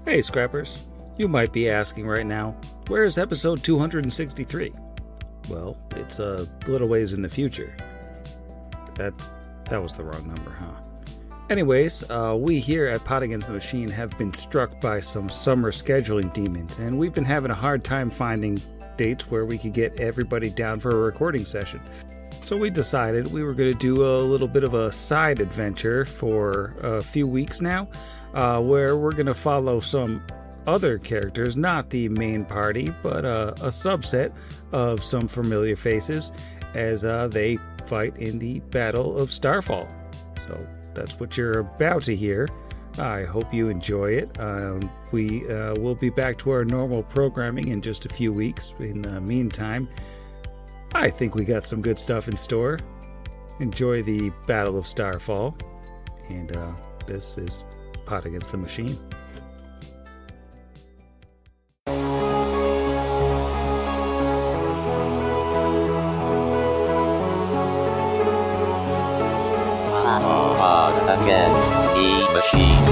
Hey Scrappers, you might be asking right now, where's episode 263? Well, it's a little ways in the future. That was the wrong number, huh? Anyways, we here at Pot Against the Machine have been struck by some summer scheduling demons, and we've been having a hard time finding dates where we could get everybody down for a recording session. So we decided we were going to do a little bit of a side adventure for a few weeks now, where we're going to follow some other characters, not the main party, but a subset of some familiar faces as they fight in the Battle of Starfall. So that's what you're about to hear. I hope you enjoy it. We will be back to our normal programming in just a few weeks. In the meantime, I think we got some good stuff in store. Enjoy the Battle of Starfall. And this is Pot Against the Machine. Pot Against the Machine.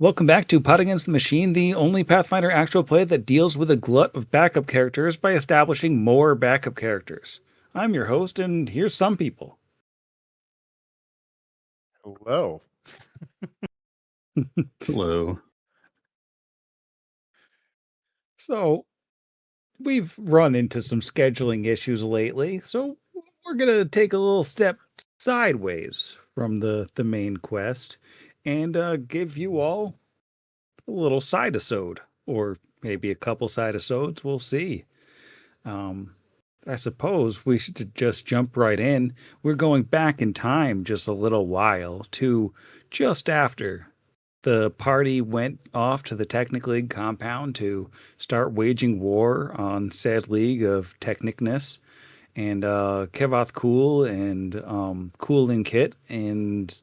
Welcome back to Pot Against the Machine, the only Pathfinder actual play that deals with a glut of backup characters by establishing more backup characters. I'm your host, and here's some people. Hello. Hello. So, we've run into some scheduling issues lately, so we're going to take a little step sideways from the main quest and give you all a little sidesode, or maybe a couple sidesodes, we'll see. I suppose we should just jump right in. We're going back in time just a little while to just after the party went off to the Technic League compound to start waging war on said League of Technicness. And Kevoth Cool and Cooling Kit and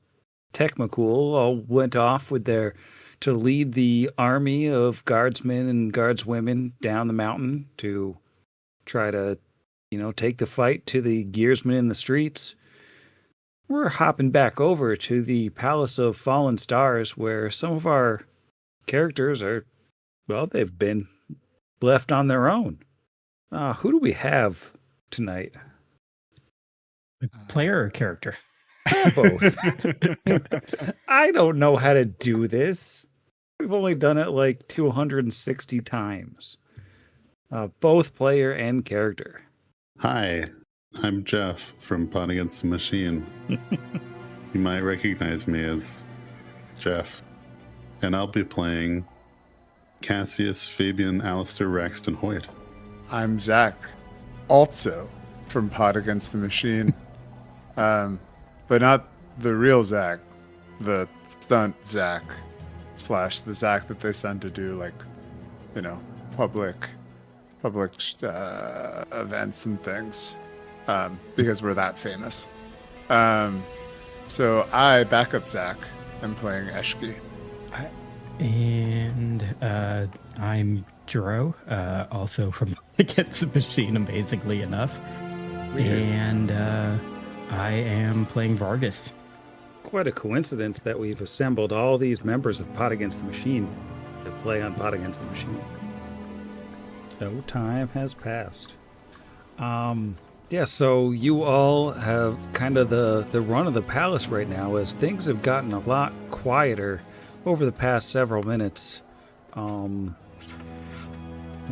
Techmacool all went off with to lead the army of guardsmen and guardswomen down the mountain to try to, take the fight to the gearsmen in the streets. We're hopping back over to the Palace of Fallen Stars, where some of our characters they've been left on their own. Who do we have tonight? Player or character? Both. I don't know how to do this. We've only done it like 260 times. Both player and character. Hi, I'm Jeff from Pot Against the Machine. You might recognize me as Jeff. And I'll be playing Cassius, Fabian, Alistair, Raxton, Hoyt. I'm Zach, also from Pot Against the Machine. But not the real Zach, the stunt Zach, / the Zach that they send to do public events and things, because we're that famous. So I, backup Zach, am playing Eshki. And I'm Jero, also from Against the Machine, amazingly enough. Weird. And I am playing Vargas. Quite a coincidence that we've assembled all these members of Pot Against the Machine to play on Pot Against the Machine. No time has passed. So you all have kind of the run of the palace right now, as things have gotten a lot quieter over the past several minutes. And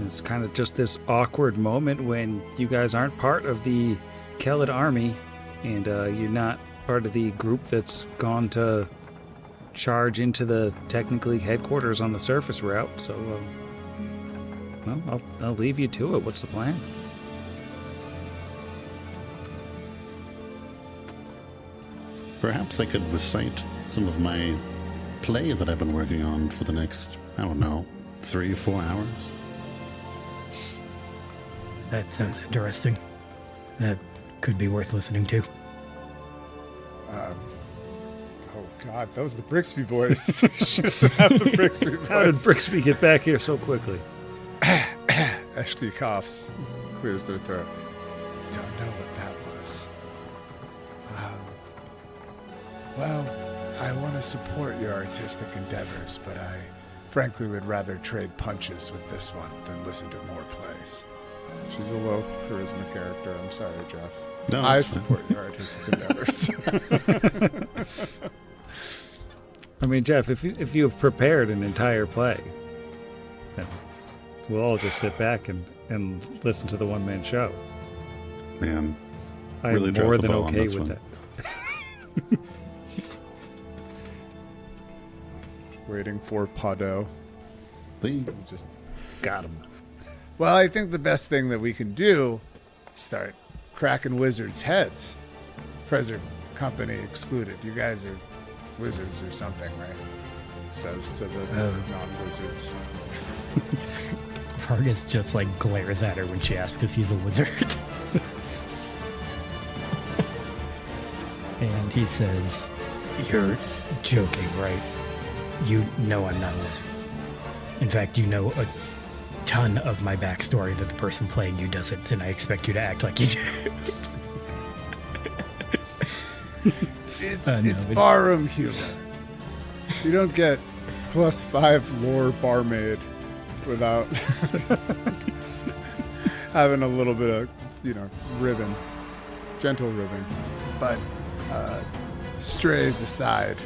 it's kind of just this awkward moment when you guys aren't part of the Kelid army, and you're not part of the group that's gone to charge into the Technic League headquarters on the surface route. So, I'll leave you to it. What's the plan? Perhaps I could recite some of my play that I've been working on for the next, 3-4 hours. That sounds interesting. could be worth listening to. Oh God, that was the Brixby voice. Shouldn't have the Brixby voice. How did Brixby get back here so quickly? Ashley coughs, clears their throat. Don't know what that was. Well, I want to support your artistic endeavors, but I frankly would rather trade punches with this one than listen to more plays. She's a low charisma character. I'm sorry, Jeff. No, I it's fine. support your artistic endeavors. I mean, Jeff, if you have prepared an entire play, then we'll all just sit back and listen to the one-man show. Man, I'm really dropped more the than ball on okay this with one. that. Waiting for Pado. Lee. Just Got him. Well, I think the best thing that we can do is start cracking wizards' heads. Present company excluded. You guys are wizards or something, right? Says to the non-wizards. Vargas just like glares at her when she asks if he's a wizard. And he says, "You're joking, right? You know I'm not a wizard. In fact, you know a ton of my backstory that the person playing you doesn't, and I expect you to act like you do." It's No, but- barroom humor. You don't get +5 lore barmaid without having a little bit of, ribbon, gentle ribbon. But strays aside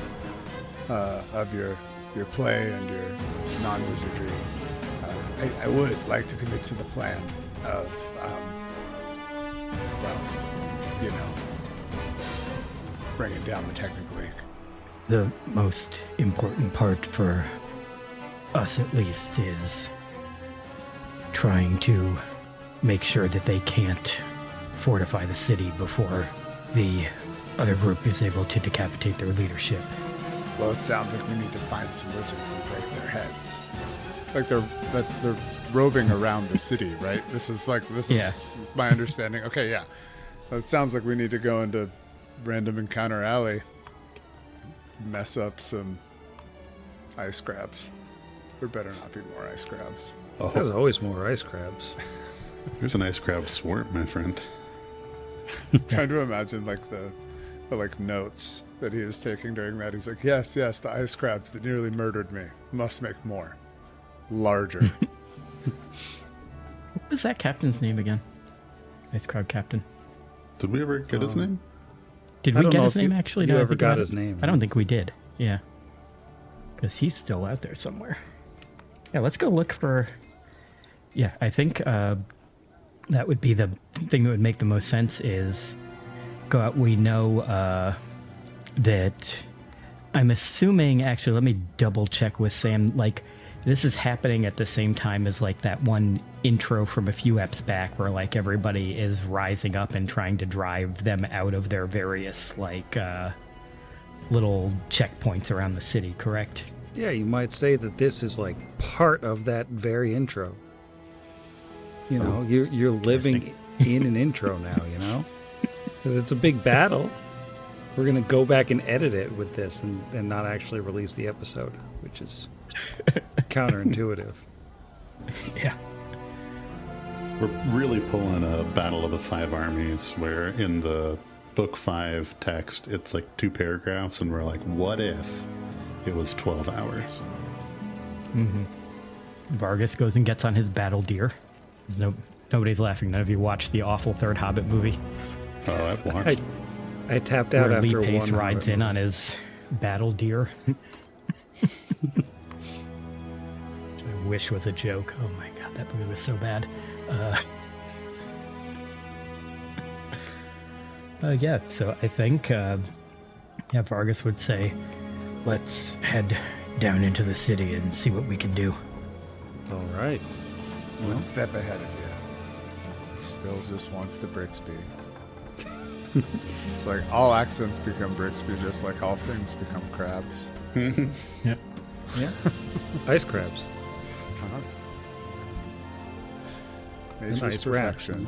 of your play and your non-wizardry, I would like to commit to the plan of, bringing down the Technic League. The most important part for us, at least, is trying to make sure that they can't fortify the city before the other group is able to decapitate their leadership. Well, it sounds like we need to find some wizards and break their heads. Like they're roving around the city, right? This is my understanding. Okay, yeah. It sounds like we need to go into random encounter alley, mess up some ice crabs. There better not be more ice crabs. There's always more ice crabs. There's an ice crab swarm, my friend. Trying to imagine the notes that he is taking during that. He's like, yes, the ice crabs that nearly murdered me. Must make more. Larger. What was that captain's name again? Ice Crab Captain. Did we ever get his name? Did I we don't get know his if name, you- actually? you Now I ever think got about his it. name. I don't think we did. Yeah. Because he's still out there somewhere. Yeah, let's go look for... Yeah, I think that would be the thing that would make the most sense is go out. We know that... I'm assuming... Actually, let me double check with Sam. This is happening at the same time as that one intro from a few eps back where everybody is rising up and trying to drive them out of their various little checkpoints around the city, correct? Yeah, you might say that this is part of that very intro. You're living in an intro now, because it's a big battle. We're going to go back and edit it with this and not actually release the episode, which is counterintuitive. Yeah. We're really pulling a Battle of the Five Armies, where in the book 5 text, it's 2 paragraphs, and we're like, what if it was 12 hours? Mm-hmm. Vargas goes and gets on his battle deer. Nobody's laughing. None of you watched the awful third Hobbit movie. Oh, I've watched. I tapped out where Lee after Pace one. rides in on his battle deer. Which I wish was a joke. Oh my god, that movie was so bad. Yeah, so I think Vargas would say, let's head down into the city and see what we can do. All right. One step ahead of you. Still just wants the Brixby. It's all accents become Brixby, just like all things become crabs. Yeah. Yeah. Ice crabs. Nature's ice rats. perfection.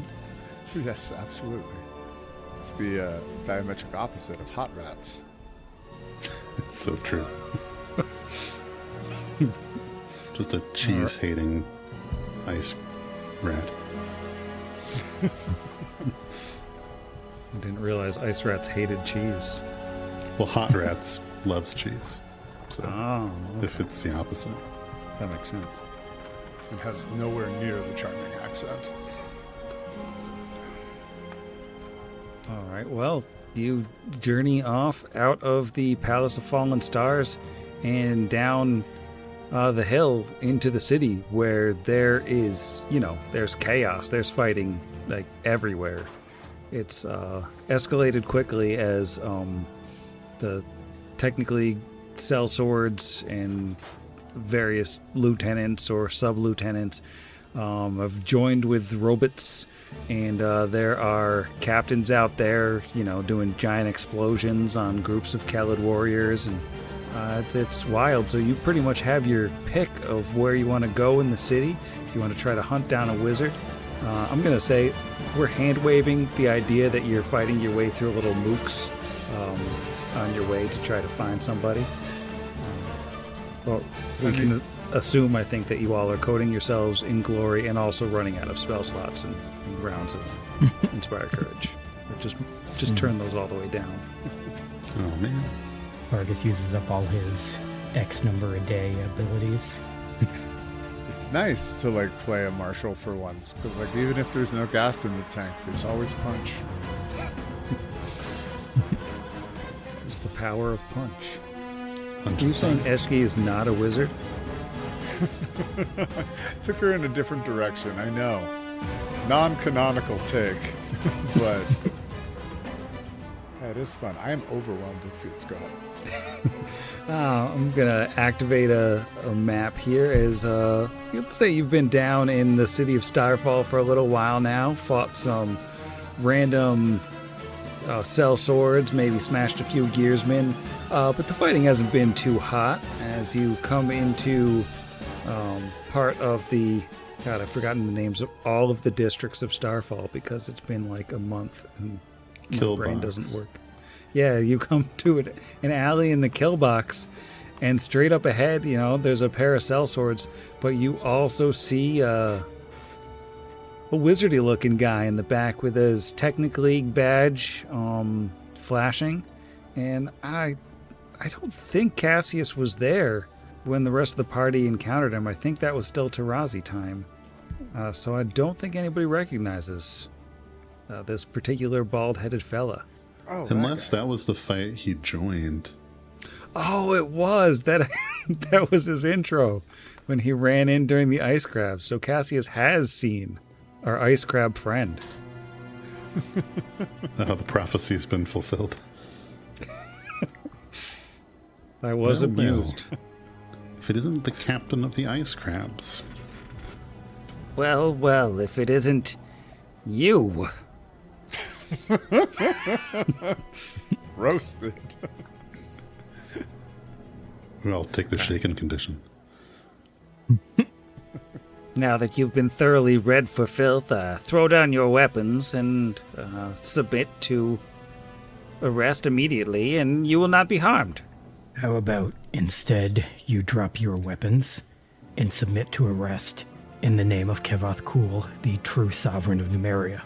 Yes, absolutely. It's the diametric opposite of hot rats. It's so true. Just a cheese-hating ice rat. I didn't realize ice rats hated cheese. Well, hot rats loves cheese. So Oh, if it's the opposite. that makes sense. It has nowhere near the charming accent. All right. Well, you journey off out of the Palace of Fallen Stars and down the hill into the city where there is, there's chaos. There's fighting like everywhere. It's escalated quickly as the technically sellswords and various lieutenants or sub-lieutenants have joined with robots, and there are captains out there, doing giant explosions on groups of Khalid warriors, and it's wild. So you pretty much have your pick of where you want to go in the city if you want to try to hunt down a wizard. I'm going to say we're hand-waving the idea that you're fighting your way through little mooks on your way to try to find somebody. Well, we can assume, I think, that you all are coating yourselves in glory and also running out of spell slots and rounds of Inspire Courage. Or just turn those all the way down. Oh, man. Vargas uses up all his X number a day abilities. It's nice to play a marshal for once, because even if there's no gas in the tank, there's always punch. It's the power of punch. Punch Are you and saying punch. Eshki is not a wizard? Took her in a different direction, I know. Non-canonical take, but it is fun. I am overwhelmed with feats. Go ahead. I'm gonna activate a map here. As let's say you've been down in the city of Starfall for a little while now, fought some random cell swords, maybe smashed a few gearsmen, but the fighting hasn't been too hot. As you come into part of the I've forgotten the names of all of the districts of Starfall because it's been like a month and my brain doesn't work. Yeah, you come to an alley in the kill box, and straight up ahead, there's a pair of cell swords, but you also see a wizardy-looking guy in the back with his Technic League badge flashing, and I don't think Cassius was there when the rest of the party encountered him. I think that was still Tarazi time, so I don't think anybody recognizes this particular bald-headed fella. Oh, Unless that was the fight he joined. Oh, it was. That was his intro when he ran in during the ice crabs. So Cassius has seen our ice crab friend. The prophecy's been fulfilled. I was Well, amused. If it isn't the captain of the ice crabs. Well, if it isn't you. Roasted. I'll take the shaken condition. Now that you've been thoroughly red for filth, throw down your weapons and submit to arrest immediately, and you will not be harmed. How about instead you drop your weapons and submit to arrest in the name of Kevath Kul, the true sovereign of Numeria?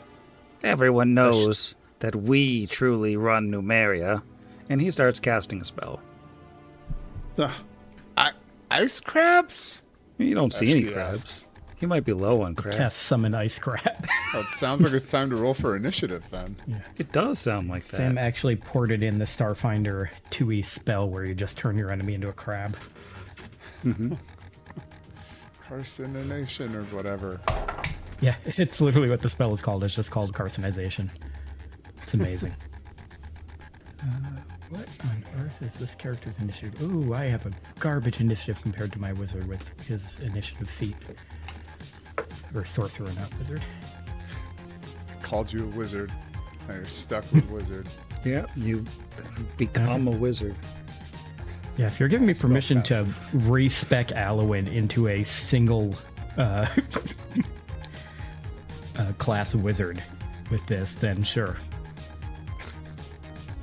Everyone knows that we truly run Numeria, and he starts casting a spell. Ice crabs? You don't see any Eshki crabs. asks. He might be low on crabs. Cast summon ice crabs. Oh, it sounds like it's time to roll for initiative then. It does sound like that. Sam actually ported in the Starfinder 2e spell where you just turn your enemy into a crab. Carcination or whatever. Yeah, it's literally what the spell is called. It's just called carcinization. It's amazing. What on earth is this character's initiative? Ooh, I have a garbage initiative compared to my wizard with his initiative feat. Or sorcerer, not wizard. Called you a wizard. Now you're stuck with wizard. Yeah, you become a wizard. Yeah, if you're giving me permission to fast. respec Alwyn into a single class wizard with this, then sure.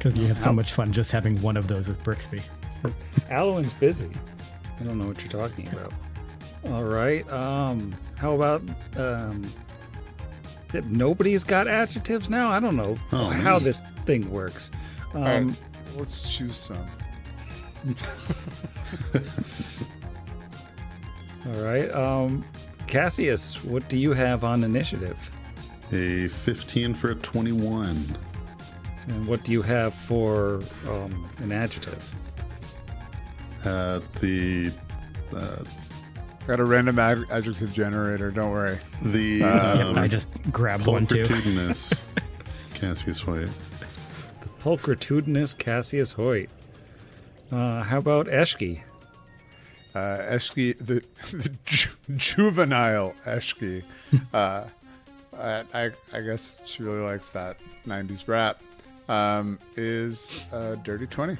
Because you have so much fun just having one of those with Brixby. Alwyn's busy. I don't know what you're talking about. All right. How about nobody's got adjectives now? I don't know how this thing works. All right, let's choose some. All right. Cassius, what do you have on initiative? A 15 for a 21. And what do you have for an adjective? Got a random adjective generator. Don't worry. I just grabbed one too. Pulchritudinous Cassius Hoyt. Pulchritudinous Cassius Hoyt. How about Eshki? Eshki, the juvenile Eshki. I guess she really likes that 90s rap. Is Dirty 20.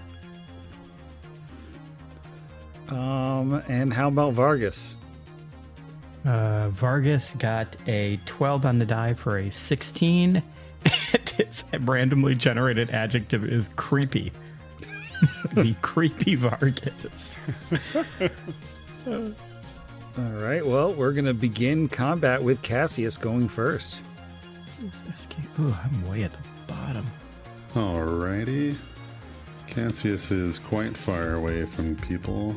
And how about Vargas? Vargas got a 12 on the die for a 16. And his randomly generated adjective is creepy. The creepy Vargas. All right, well, we're going to begin combat with Cassius going first. Oh, I'm way at the bottom. Alrighty. Cassius is quite far away from people.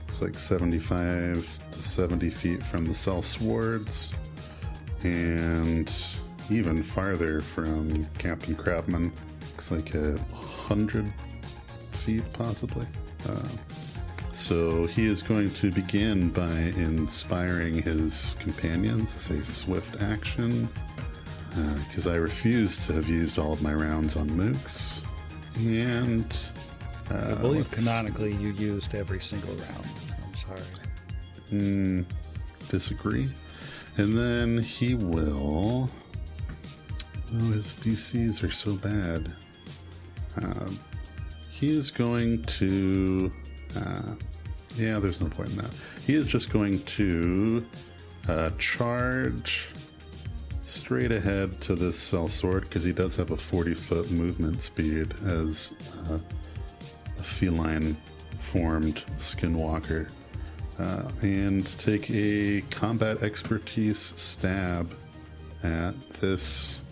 It's like 75 to 70 feet from the cell swords, and even farther from Captain Crabman. Looks like 100 feet, possibly. So he is going to begin by inspiring his companions as a swift action, because I refuse to have used all of my rounds on mooks. And I believe canonically you used every single round. I'm sorry. Disagree. And then he will... Oh, his DCs are so bad. He is going to... yeah, there's no point in that. He is just going to charge straight ahead to this sellsword, because he does have a 40-foot movement speed as a feline-formed skinwalker, and take a combat expertise stab at this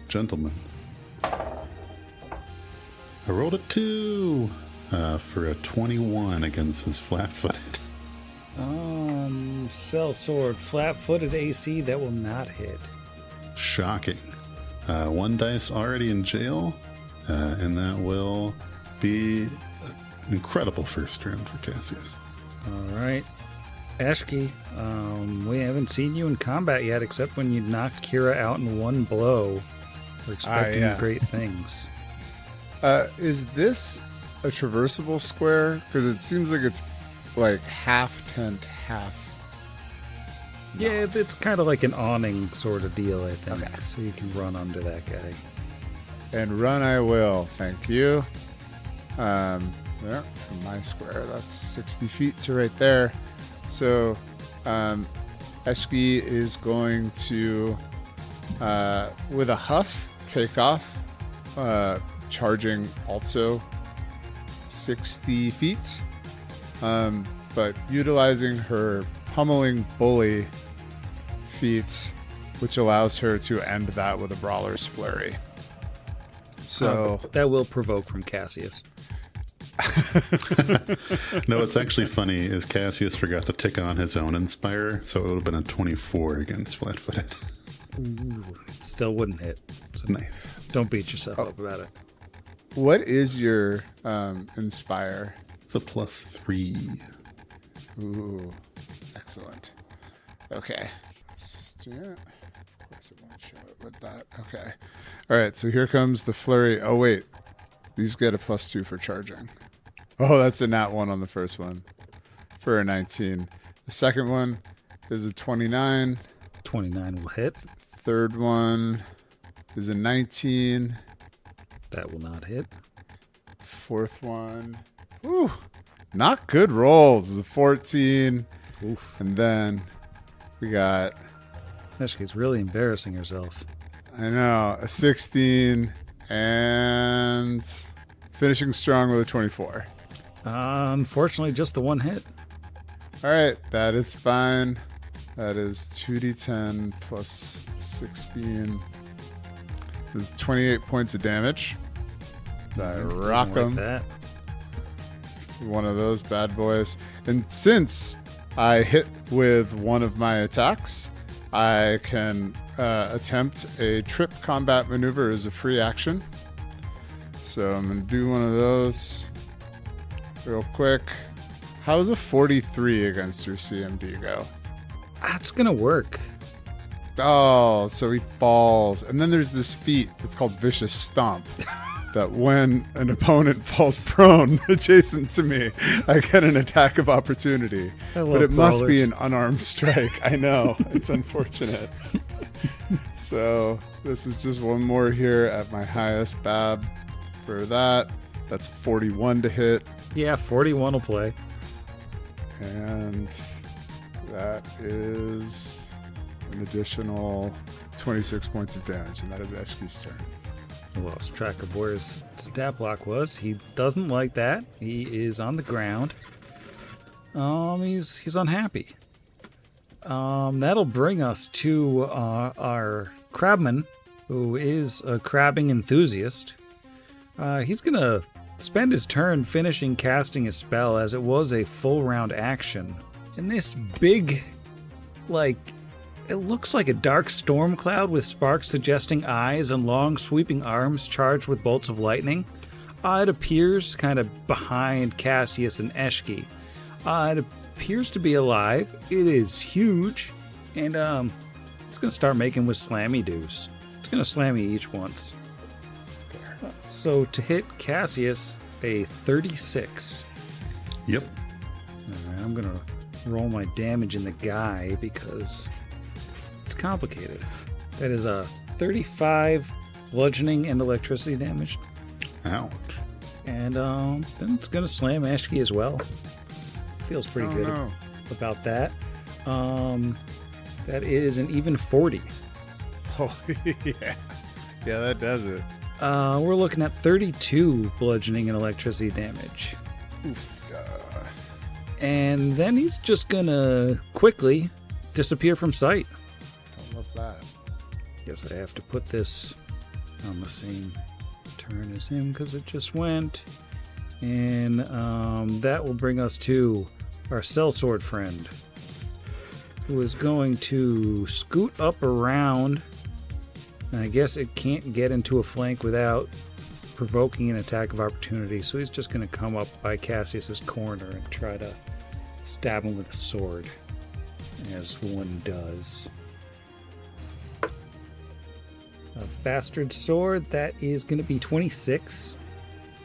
gentleman. I rolled a 2 for a 21 against his flat-footed. Cell sword, flat-footed AC, that will not hit. Shocking. 1 dice already in jail, and that will be an incredible first turn for Cassius. All right. Eshki, we haven't seen you in combat yet, except when you knocked Kira out in one blow. We're expecting great things. Is this a traversable square? Because it seems like it's like half tent, half. Yeah, it's kind of like an awning sort of deal, I think. Okay. So you can run under that guy. And run I will. Thank you. There, from my square, that's 60 feet to right there. So, Eshki is going to, with a huff, take off, charging also 60 feet. But utilizing her pummeling bully feat, which allows her to end that with a brawler's flurry. So that will provoke from Cassius. No, what's actually funny is Cassius forgot to tick on his own Inspire, so it would have been a 24 against flat-footed. Ooh, it still wouldn't hit. So Nice. don't beat yourself up about it. what is your Inspire? It's a +3. Ooh, excellent. Okay. Yeah, of course it won't show it with that. Okay. All right, so here comes the flurry. Oh, wait. These get a +2 for charging. Oh, that's a nat 1 on the first one for a 19. The second one is a 29. 29 will hit. Third one is a 19. That will not hit. Fourth one. Ooh, not good rolls. Is a 14. Oof. And then we got, She's really embarrassing herself. I know, a 16 And finishing strong with a 24. Unfortunately, just the one hit. All right, that is fine. That is 2d10 plus 16. This is 28 points of damage. I rock Doesn't him. like that. One of those bad boys. And since I hit with one of my attacks, I can attempt a trip combat maneuver as a free action. So I'm going to do one of those real quick. How's a 43 against your CMD go? That's going to work. Oh, so he falls. And then there's this feat. It's called Vicious Stomp. That when an opponent falls prone adjacent to me, I get an attack of opportunity. But it must be an unarmed strike. I know. It's unfortunate. So this is just one more here at my highest BAB for that. That's 41 to hit. Yeah, 41 will play. And that is an additional 26 points of damage. And that is Eshki's turn. I lost track of where his stat block was. He doesn't like that. He is on the ground. He's unhappy. That'll bring us to our crabman, who is a crabbing enthusiast. He's gonna spend his turn finishing casting his spell, as it was a full round action. And this big, it looks like a dark storm cloud with sparks suggesting eyes and long sweeping arms charged with bolts of lightning. It appears kind of behind Cassius and Eshki. It appears to be alive. It is huge. And it's going to start making with slammy doos. It's going to slam you each once. So to hit Cassius, a 36. Yep. All right, I'm going to roll my damage in the guy because it's complicated. That is a 35 bludgeoning and electricity damage. Ouch. And then it's going to slam Ashki as well. Feels pretty good No. about that. That is an even 40. Oh, yeah. Yeah, that does it. We're looking at 32 bludgeoning and electricity damage. Oof. And then he's just going to quickly disappear from sight. Don't love that. Guess I have to put this on the same turn as him because it just went. And that will bring us to our sellsword friend, who is going to scoot up around. And I guess it can't get into a flank without provoking an attack of opportunity. So he's just going to come up by Cassius's corner and try to stab him with a sword, as one does. A bastard sword, that is going to be 26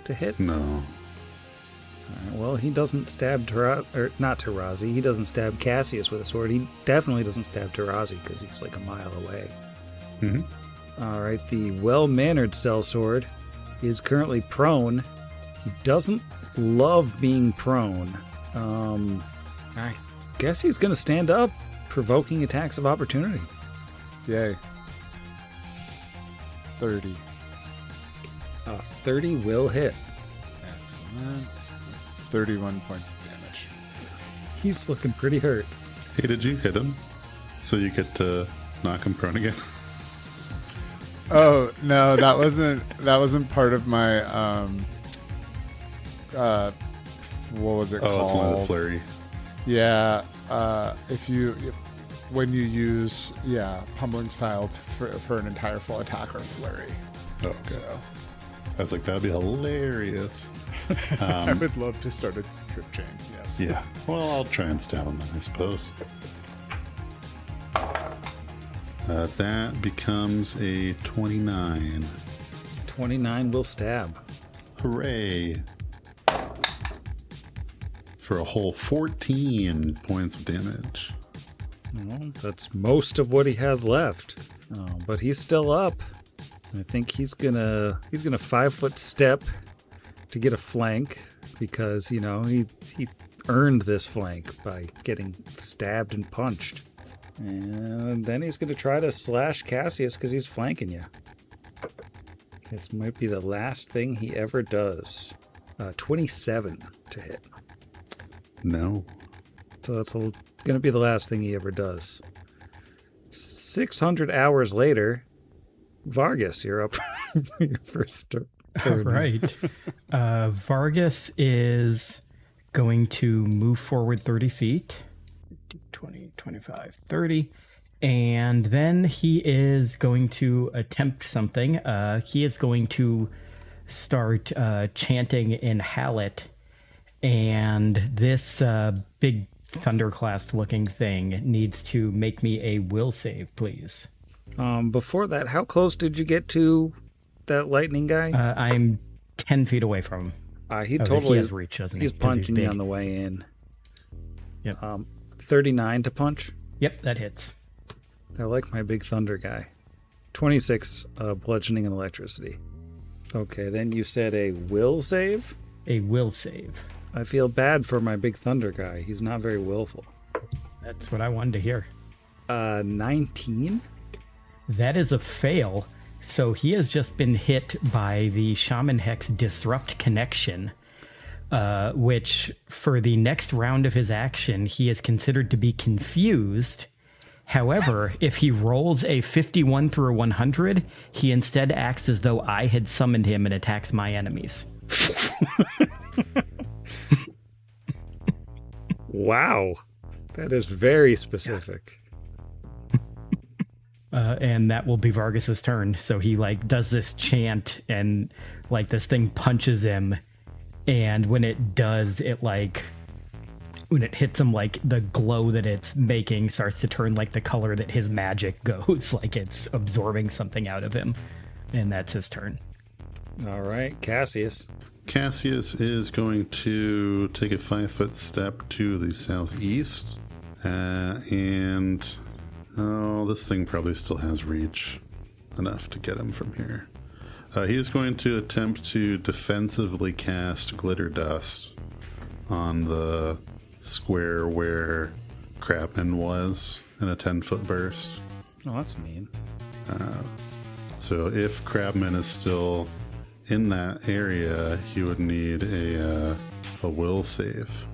to hit. No. All right, well, he doesn't stab not Tarazi. He doesn't stab Cassius with a sword. He definitely doesn't stab Tarazi because he's like a mile away. Mm-hmm. All right, the well-mannered sellsword is currently prone. He doesn't love being prone. I guess he's going to stand up, provoking attacks of opportunity. Yay. 30. 30 will hit. Excellent. That's 31 points of damage. He's looking pretty hurt. Hey, did you hit him? So you get to knock him prone again? Oh no, that wasn't part of my what was it called? Oh, it's only the flurry. Yeah, when you use pummeling style for an entire full attack or flurry. Oh, okay. So I was like, that'd be hilarious. I would love to start a trip chain. Yes. Yeah. Well, I'll try and stab him then, I suppose. That becomes a 29. 29 will stab. Hooray. For a whole 14 points of damage. Well, that's most of what he has left. But he's still up. I think he's gonna 5-foot step to get a flank because, he earned this flank by getting stabbed and punched. And then he's going to try to slash Cassius because he's flanking you. This might be the last thing he ever does. 27 to hit. No. So that's going to be the last thing he ever does. 600 hours later, Vargas, you're up. Your first turn. All right. Vargas is going to move forward 30 feet. 20, 25, 30. And then he is going to attempt something. He is going to start chanting in Hallett. And this big thunderclast looking thing needs to make me a will save, please. Before that, how close did you get to that lightning guy? I'm 10 feet away from him. He Oh, totally he has reach, doesn't he? He's 'Cause punching me big. on the way in. Yep. 39 to punch. Yep, that hits. I like my big thunder guy. 26 bludgeoning and electricity. Okay, then you said a will save? A will save. I feel bad for my big thunder guy. He's not very willful. That's what I wanted to hear. 19? That is a fail. So he has just been hit by the Shaman Hex Disrupt connection, which for the next round of his action, he is considered to be confused. However, if he rolls a 51 through a 100, he instead acts as though I had summoned him and attacks my enemies. Wow. That is very specific. And that will be Vargas's turn. So he does this chant and this thing punches him. And when it does, when it hits him, the glow that it's making starts to turn the color that his magic goes, it's absorbing something out of him. And that's his turn. All right, Cassius. Cassius is going to take a 5-foot step to the southeast. This thing probably still has reach enough to get him from here. He is going to attempt to defensively cast Glitter Dust on the square where Crapman was in a 10-foot burst. Oh, that's mean. So if Crabman is still in that area, he would need a will save.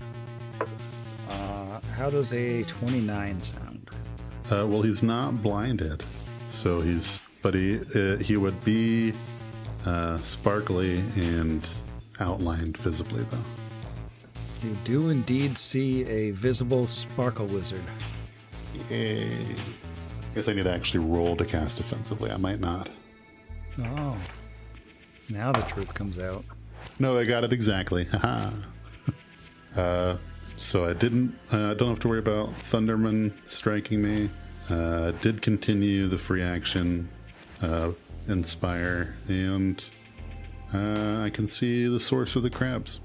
How does a 29 sound? Well, he's not blinded, so he would be sparkly and outlined visibly, though. You do indeed see a visible sparkle wizard. Yay. I guess I need to actually roll to cast defensively. I might not. Oh. Now the truth comes out. No, I got it exactly. Haha. So I don't have to worry about Thunderman striking me. Did continue the free action, Inspire, and I can see the source of the crabs.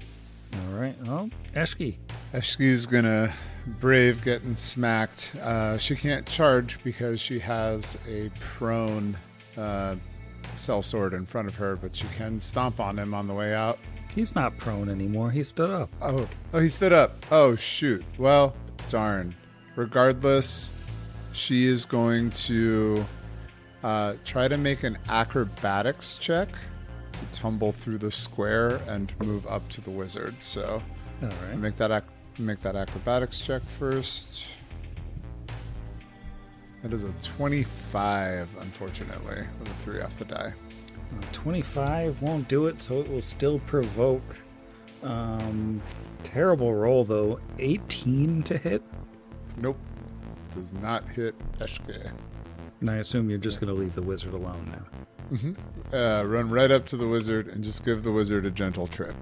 All right. Oh, Eshki. Eshki's gonna brave getting smacked. She can't charge because she has a prone sellsword in front of her, but she can stomp on him on the way out. He's not prone anymore. He stood up. Oh, he stood up. Oh, shoot. Well, darn. Regardless, she is going to try to make an acrobatics check to tumble through the square and move up to the wizard. So, All right. make that acrobatics check first. That is a 25, unfortunately, with a 3 off the die. 25 won't do it, so it will still provoke. Terrible roll, though. 18 to hit. Nope. Does not hit Eshke. And I assume you're just going to leave the wizard alone now. Run right up to the wizard and just give the wizard a gentle trip.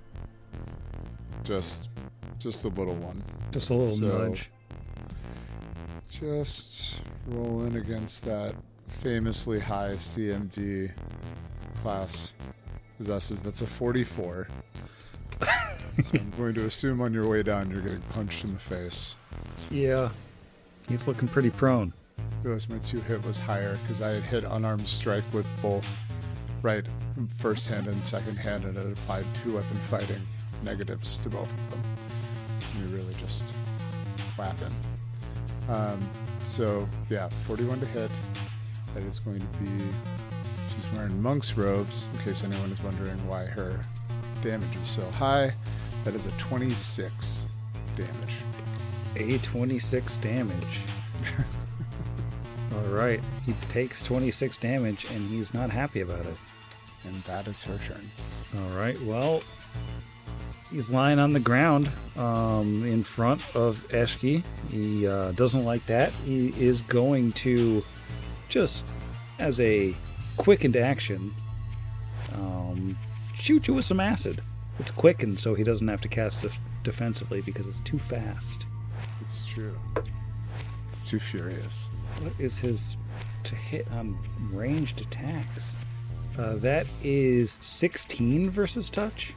Just a little one. Just a little So- nudge. Just roll in against that famously high CMD class possesses. That's a 44. So I'm going to assume on your way down you're getting punched in the face. Yeah. He's looking pretty prone. I realized my 2 hit was higher because I had hit unarmed strike with both right first hand and second hand, and it applied 2 weapon fighting negatives to both of them. You really just whapping. So yeah, 41 to hit. That is going to be. She's wearing monk's robes, in case anyone is wondering why her damage is so high. That is a 26 damage. A 26 damage. All right. He takes 26 damage, and he's not happy about it. And that is her turn. All right. Well, he's lying on the ground in front of Eshki. He doesn't like that. He is going to, just as a quickened action, shoot you with some acid. It's quickened, so he doesn't have to cast it defensively because it's too fast. It's true. It's too furious. What is his to hit on ranged attacks? That is 16 versus touch.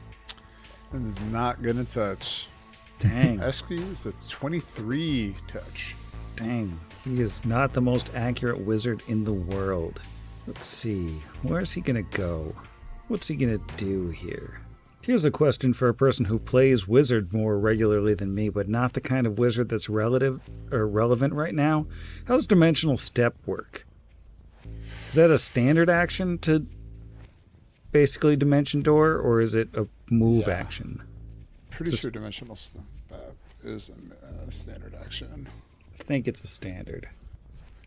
And is not going to touch. Dang. Eski is a 23 touch. Dang. He is not the most accurate wizard in the world. Let's see. Where's he going to go? What's he going to do here? Here's a question for a person who plays wizard more regularly than me, but not the kind of wizard that's relevant right now. How does dimensional step work? Is that a standard action to basically dimension door, or is it a move action? Pretty sure dimensional step is a standard action. I think it's a standard.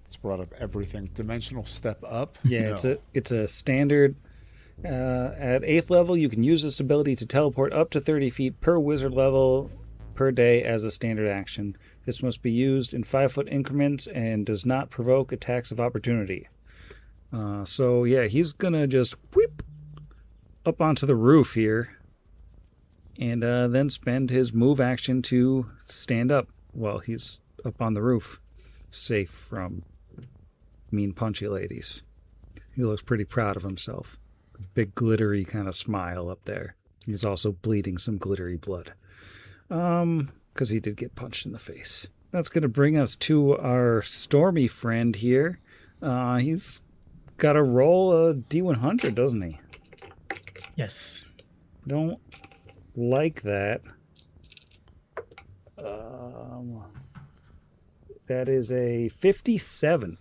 It's brought up everything. Dimensional step up? Yeah, No. it's a standard. At 8th level, you can use this ability to teleport up to 30 feet per wizard level per day as a standard action. This must be used in 5-foot increments and does not provoke attacks of opportunity. So yeah, he's gonna just whip up onto the roof here and then spend his move action to stand up while he's up on the roof, safe from mean punchy ladies. He looks pretty proud of himself. Big glittery kind of smile up there. He's also bleeding some glittery blood. Because he did get punched in the face. That's going to bring us to our stormy friend here. He's got to roll a D100, doesn't he? Yes. Don't like that. That is a 57.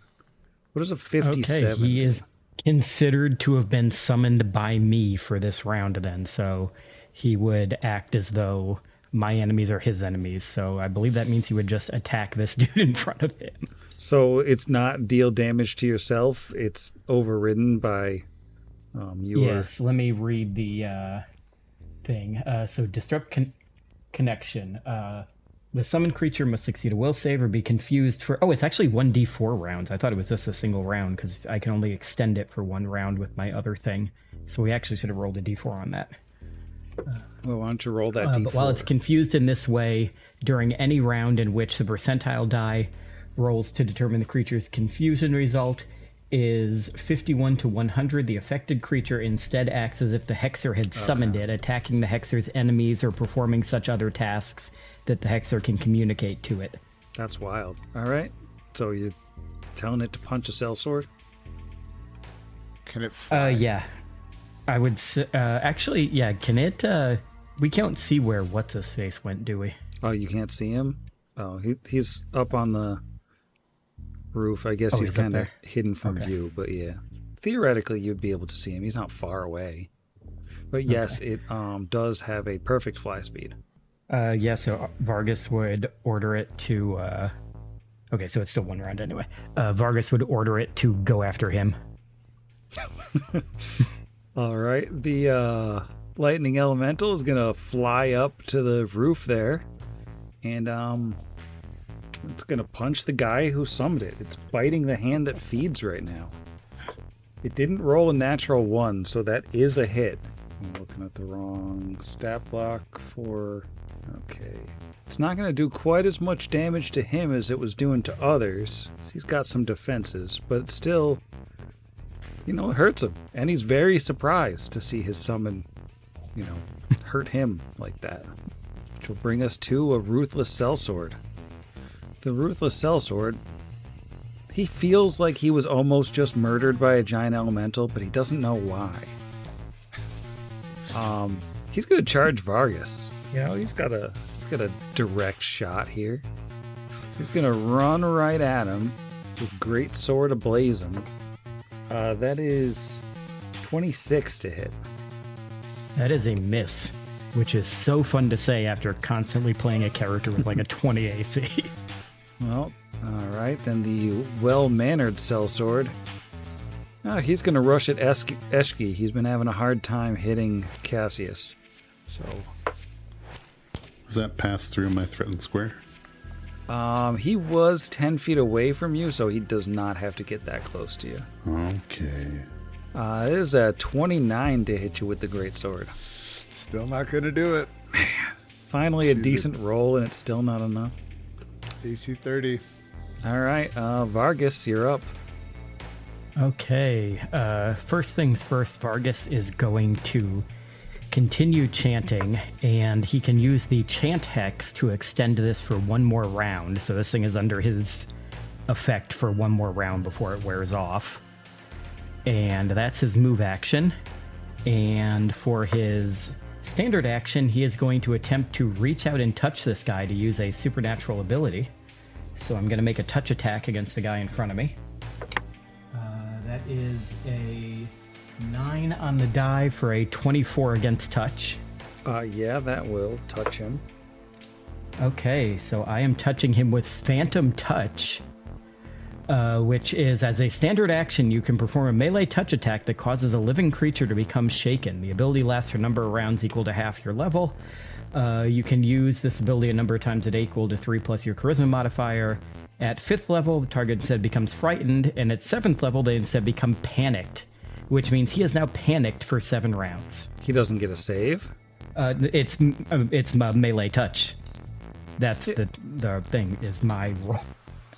What is a 57? Okay, he is considered to have been summoned by me for this round then, so he would act as though my enemies are his enemies. So I believe that means he would just attack this dude in front of him. So it's not deal damage to yourself, it's overridden by Yes, let me read the thing. So disrupt connection. The summoned creature must succeed a will save or be confused for... Oh, it's actually 1d4 rounds. I thought it was just a single round because I can only extend it for one round with my other thing. So we actually should have rolled a d4 on that. Well, why don't you roll that d4? But while it's confused in this way, during any round in which the percentile die rolls to determine the creature's confusion result is 51 to 100, the affected creature instead acts as if the hexer had summoned it, attacking the hexer's enemies or performing such other tasks that the hexer can communicate to it. That's wild. All right. So you're telling it to punch a sellsword? Can it fly? Yeah. I would say, actually, yeah, can it, we can't see where what's-his-face went, do we? Oh, you can't see him? Oh, he's up on the roof. I guess he's he's up kind of there? hidden from view, but yeah. Theoretically, you'd be able to see him. He's not far away. But yes, it does have a perfect fly speed. Yeah, so Vargas would order it to, okay, so it's still one round anyway. Vargas would order it to go after him. All right. The lightning elemental is going to fly up to the roof there. And it's going to punch the guy who summoned it. It's biting the hand that feeds right now. It didn't roll a natural 1, so that is a hit. I'm looking at the wrong stat block for... Okay. It's not going to do quite as much damage to him as it was doing to others. He's got some defenses, but still, it hurts him. And he's very surprised to see his summon, hurt him like that. Which will bring us to a Ruthless Sellsword. The Ruthless Sellsword, he feels like he was almost just murdered by a giant elemental, but he doesn't know why. He's going to charge Vargas. He's got a direct shot here. So he's going to run right at him with great sword ablazing. That is 26 to hit. That is a miss, which is so fun to say after constantly playing a character with like a 20 AC. Well, all right, then the well-mannered sellsword. He's going to rush at Eshki. He's been having a hard time hitting Cassius. So, Does that pass through my threatened square? he was 10 feet away from you, so he does not have to get that close to you. Okay. It is a 29 to hit you with the greatsword. Still not going to do it. Finally, a She's decent roll, and it's still not enough. AC 30. All right, Vargas, you're up. Okay, first things first, Vargas is going to continue chanting, and he can use the chant hex to extend this for one more round. So this thing is under his effect for one more round before it wears off. And that's his move action. And for his standard action, he is going to attempt to reach out and touch this guy to use a supernatural ability. So I'm going to make a touch attack against the guy in front of me. That is a 9 on the die for a 24 against touch. Yeah, that will touch him. Okay, so I am touching him with Phantom Touch, which is, as a standard action, you can perform a melee touch attack that causes a living creature to become shaken. The ability lasts for a number of rounds equal to half your level. You can use this ability a number of times a day equal to 3 plus your charisma modifier. At 5th level, the target instead becomes frightened, and at 7th level, they instead become panicked, which means he is now panicked for 7 rounds. He doesn't get a save? It's melee touch. That's the thing, is my roll.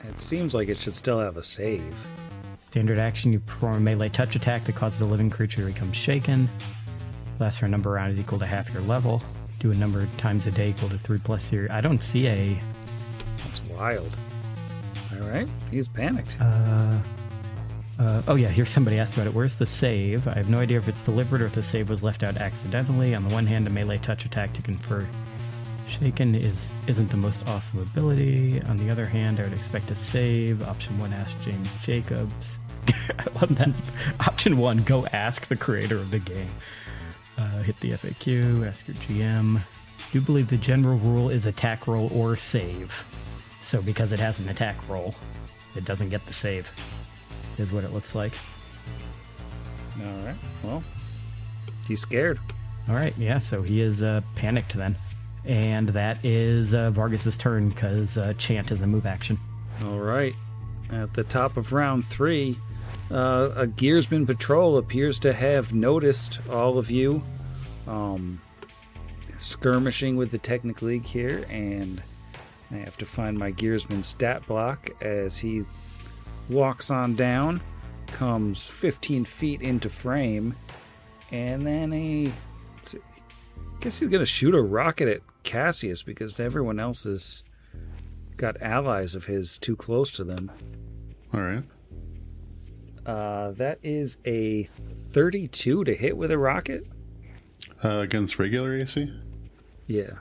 It seems like it should still have a save. Standard action, you perform a melee touch attack that causes a living creature to become shaken. Lasts for a number of rounds equal to half your level. Do a number of times a day equal to 3 plus your... I don't see a... That's wild. All right, he's panicked. Oh yeah, here's somebody asked about it. Where's the save? I have no idea if it's delivered or if the save was left out accidentally. On the one hand, a melee touch attack to confer shaken isn't the most awesome ability. On the other hand, I would expect a save. Option 1, ask James Jacobs. I love that. Option 1, go ask the creator of the game. Hit the FAQ, ask your GM. Do believe the general rule is attack roll or save. So because it has an attack roll, it doesn't get the save, is what it looks like. All right, well, he's scared. All right, yeah, so he is panicked then. And that is Vargas's turn, because chant is a move action. All right, at the top of round 3, a Gearsman patrol appears to have noticed all of you skirmishing with the Technic League here, and I have to find my Gearsman stat block as he walks on down, comes 15 feet into frame, and then I guess he's going to shoot a rocket at Cassius because everyone else has got allies of his too close to them. All right. That is a 32 to hit with a rocket? Against regular AC? Yeah.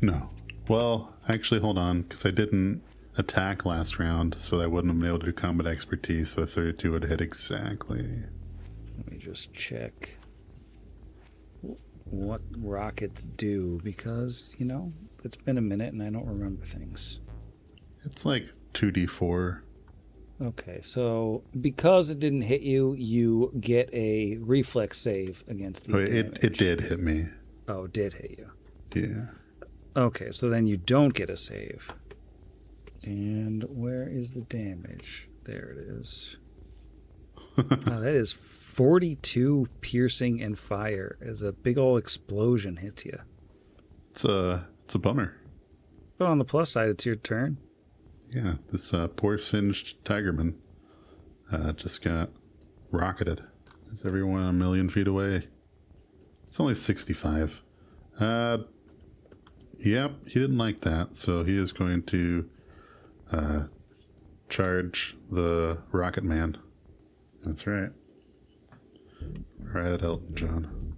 No. Well, actually, hold on, because I didn't attack last round, so I wouldn't have been able to do combat expertise, so 32 would hit exactly. Let me just check what rockets do, because, it's been a minute and I don't remember things. It's like 2d4. Okay, so because it didn't hit you, you get a reflex save against the damage. It did hit me. Oh, it did hit you. Yeah. Okay, so then you don't get a save. And where is the damage? There it is. That is 42 piercing and fire as a big old explosion hits you. It's a bummer. But on the plus side, it's your turn. Yeah, this poor singed tigerman just got rocketed. Is everyone a million feet away? It's only 65. Yep, he didn't like that, so he is going to charge the Rocket Man. That's right. Right at Elton John.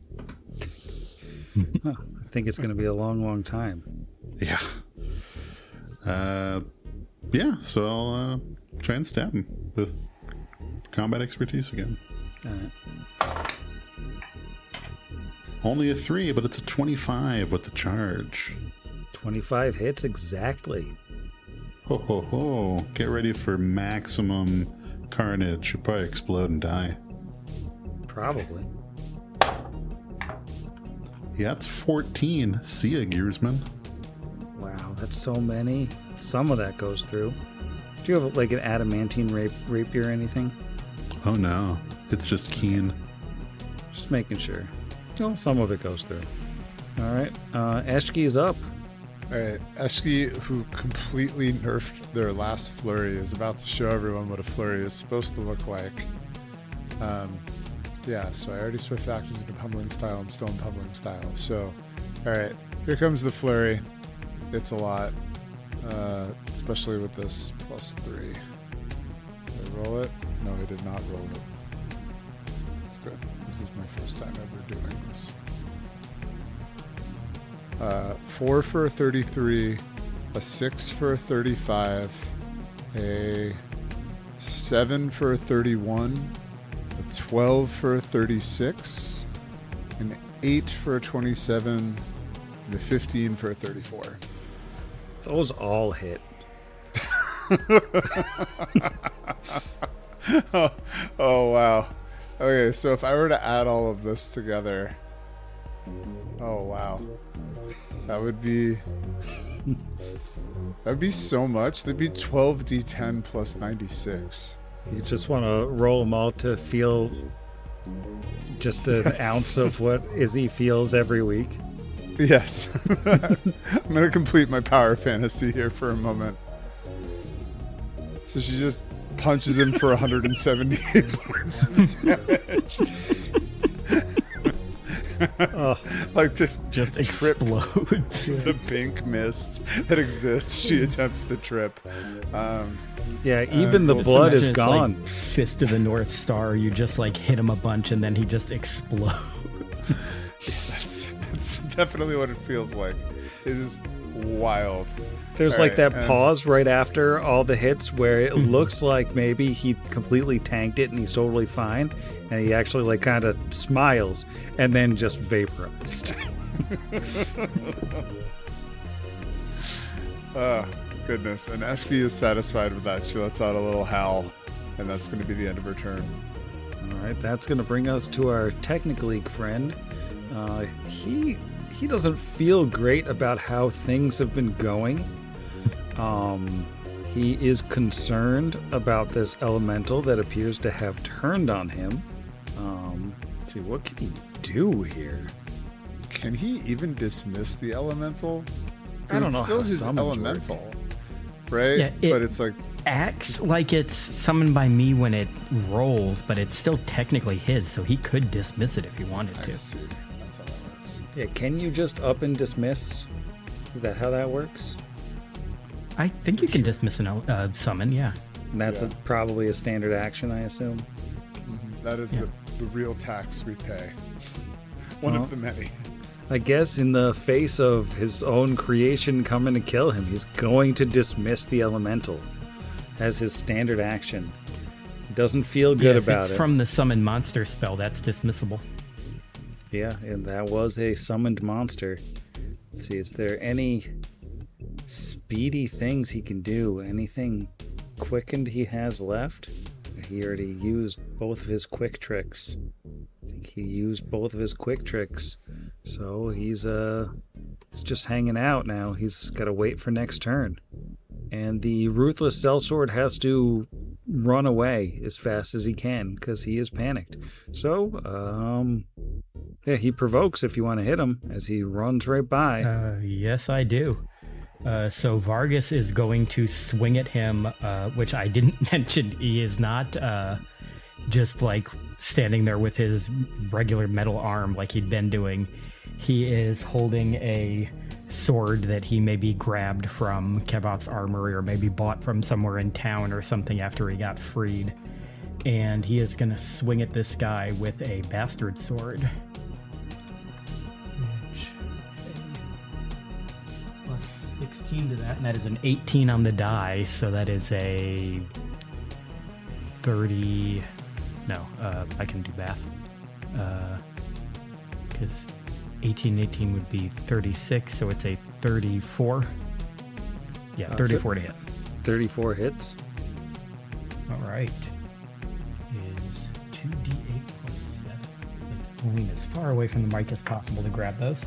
Huh, I think it's going to be a long, long time. Yeah. Yeah, so I'll try and stab him with combat expertise again. All right. Only a 3, but it's a 25 with the charge. 25 hits exactly. Ho ho ho. Get ready for maximum carnage. You'll probably explode and die. Probably. Yeah, it's 14. See ya, Gearsman. Wow, that's so many. Some of that goes through. Do you have like an adamantine rapier or anything? Oh no. It's just keen. Just making sure. Well, some of it goes through. All right. Eshki is up. All right, Eshki, who completely nerfed their last flurry, is about to show everyone what a flurry is supposed to look like. Yeah, so I already swift acted into pummeling style. I'm still in pummeling style. So, all right, here comes the flurry. It's a lot, especially with this +3. Did I roll it? No, I did not roll it. That's good. This is my first time ever doing this. 4 for a 33, a 6 for a 35, a 7 for a 31, a 12 for a 36, an 8 for a 27, and a 15 for a 34. Those all hit. Oh, wow. Okay, so if I were to add all of this together, oh wow, that would be so much. That'd be 12d10 plus 96. You just want to roll them all to feel just an ounce of what Izzy feels every week. Yes. I'm gonna complete my power fantasy here for a moment. So she just punches him for 178 points of damage. Like the Just trip, explodes. the pink mist that exists. She attempts the trip. Yeah, even the Just blood imagine is it's gone. Like Fist of the North Star. You just like hit him a bunch and then he just explodes. That's definitely what it feels like. It is wild. There's All like right, that and- pause right after all the hits where it looks like maybe he completely tanked it and he's totally fine, and he actually like kind of smiles and then just vaporized. Oh, goodness. And Eshki is satisfied with that. She lets out a little howl, and that's going to be the end of her turn. All right, that's going to bring us to our Technic friend. He doesn't feel great about how things have been going. He is concerned about this elemental that appears to have turned on him. Let's see, what can he do here? Can he even dismiss the elemental? 'Cause I don't it's know still how his summons elemental, right? Yeah, but it's like, Acts like it's summoned by me when it rolls, but it's still technically his, so he could dismiss it if he wanted I to. see. That's how that works. Yeah, can you just up and dismiss? Is that how that works? I think you can dismiss a summon, yeah. And that's Yeah. probably a standard action, I assume. That is Yeah. the real tax we pay. One Well, of the many. I guess in the face of his own creation coming to kill him, he's going to dismiss the elemental as his standard action. He doesn't feel good Yeah, if about it's it. from the summon monster spell, that's dismissible. Yeah, and that was a summoned monster. Let's see, is there any speedy things he can do? Anything quickened he has left? He already used both of his quick tricks. I think he used both of his quick tricks. So he's just hanging out now. He's got to wait for next turn. And the Ruthless Sellsword has to run away as fast as he can because he is panicked. So, yeah, he provokes if you want to hit him as he runs right by. Yes, I do. So Vargas is going to swing at him, which I didn't mention. He is not just like standing there with his regular metal arm like he'd been doing. He is holding a sword that he maybe grabbed from Kevoth's armory or maybe bought from somewhere in town or something after he got freed. And he is going to swing at this guy with a bastard sword. Plus 16 to that, and that is an 18 on the die, so that is a 30. No, I can do math. Because 18, 18 would be 36, so it's a 34. Yeah, 34 to hit. 34 hits. All right. Is 2d8 plus 7. Lean as far away from the mic as possible to grab those.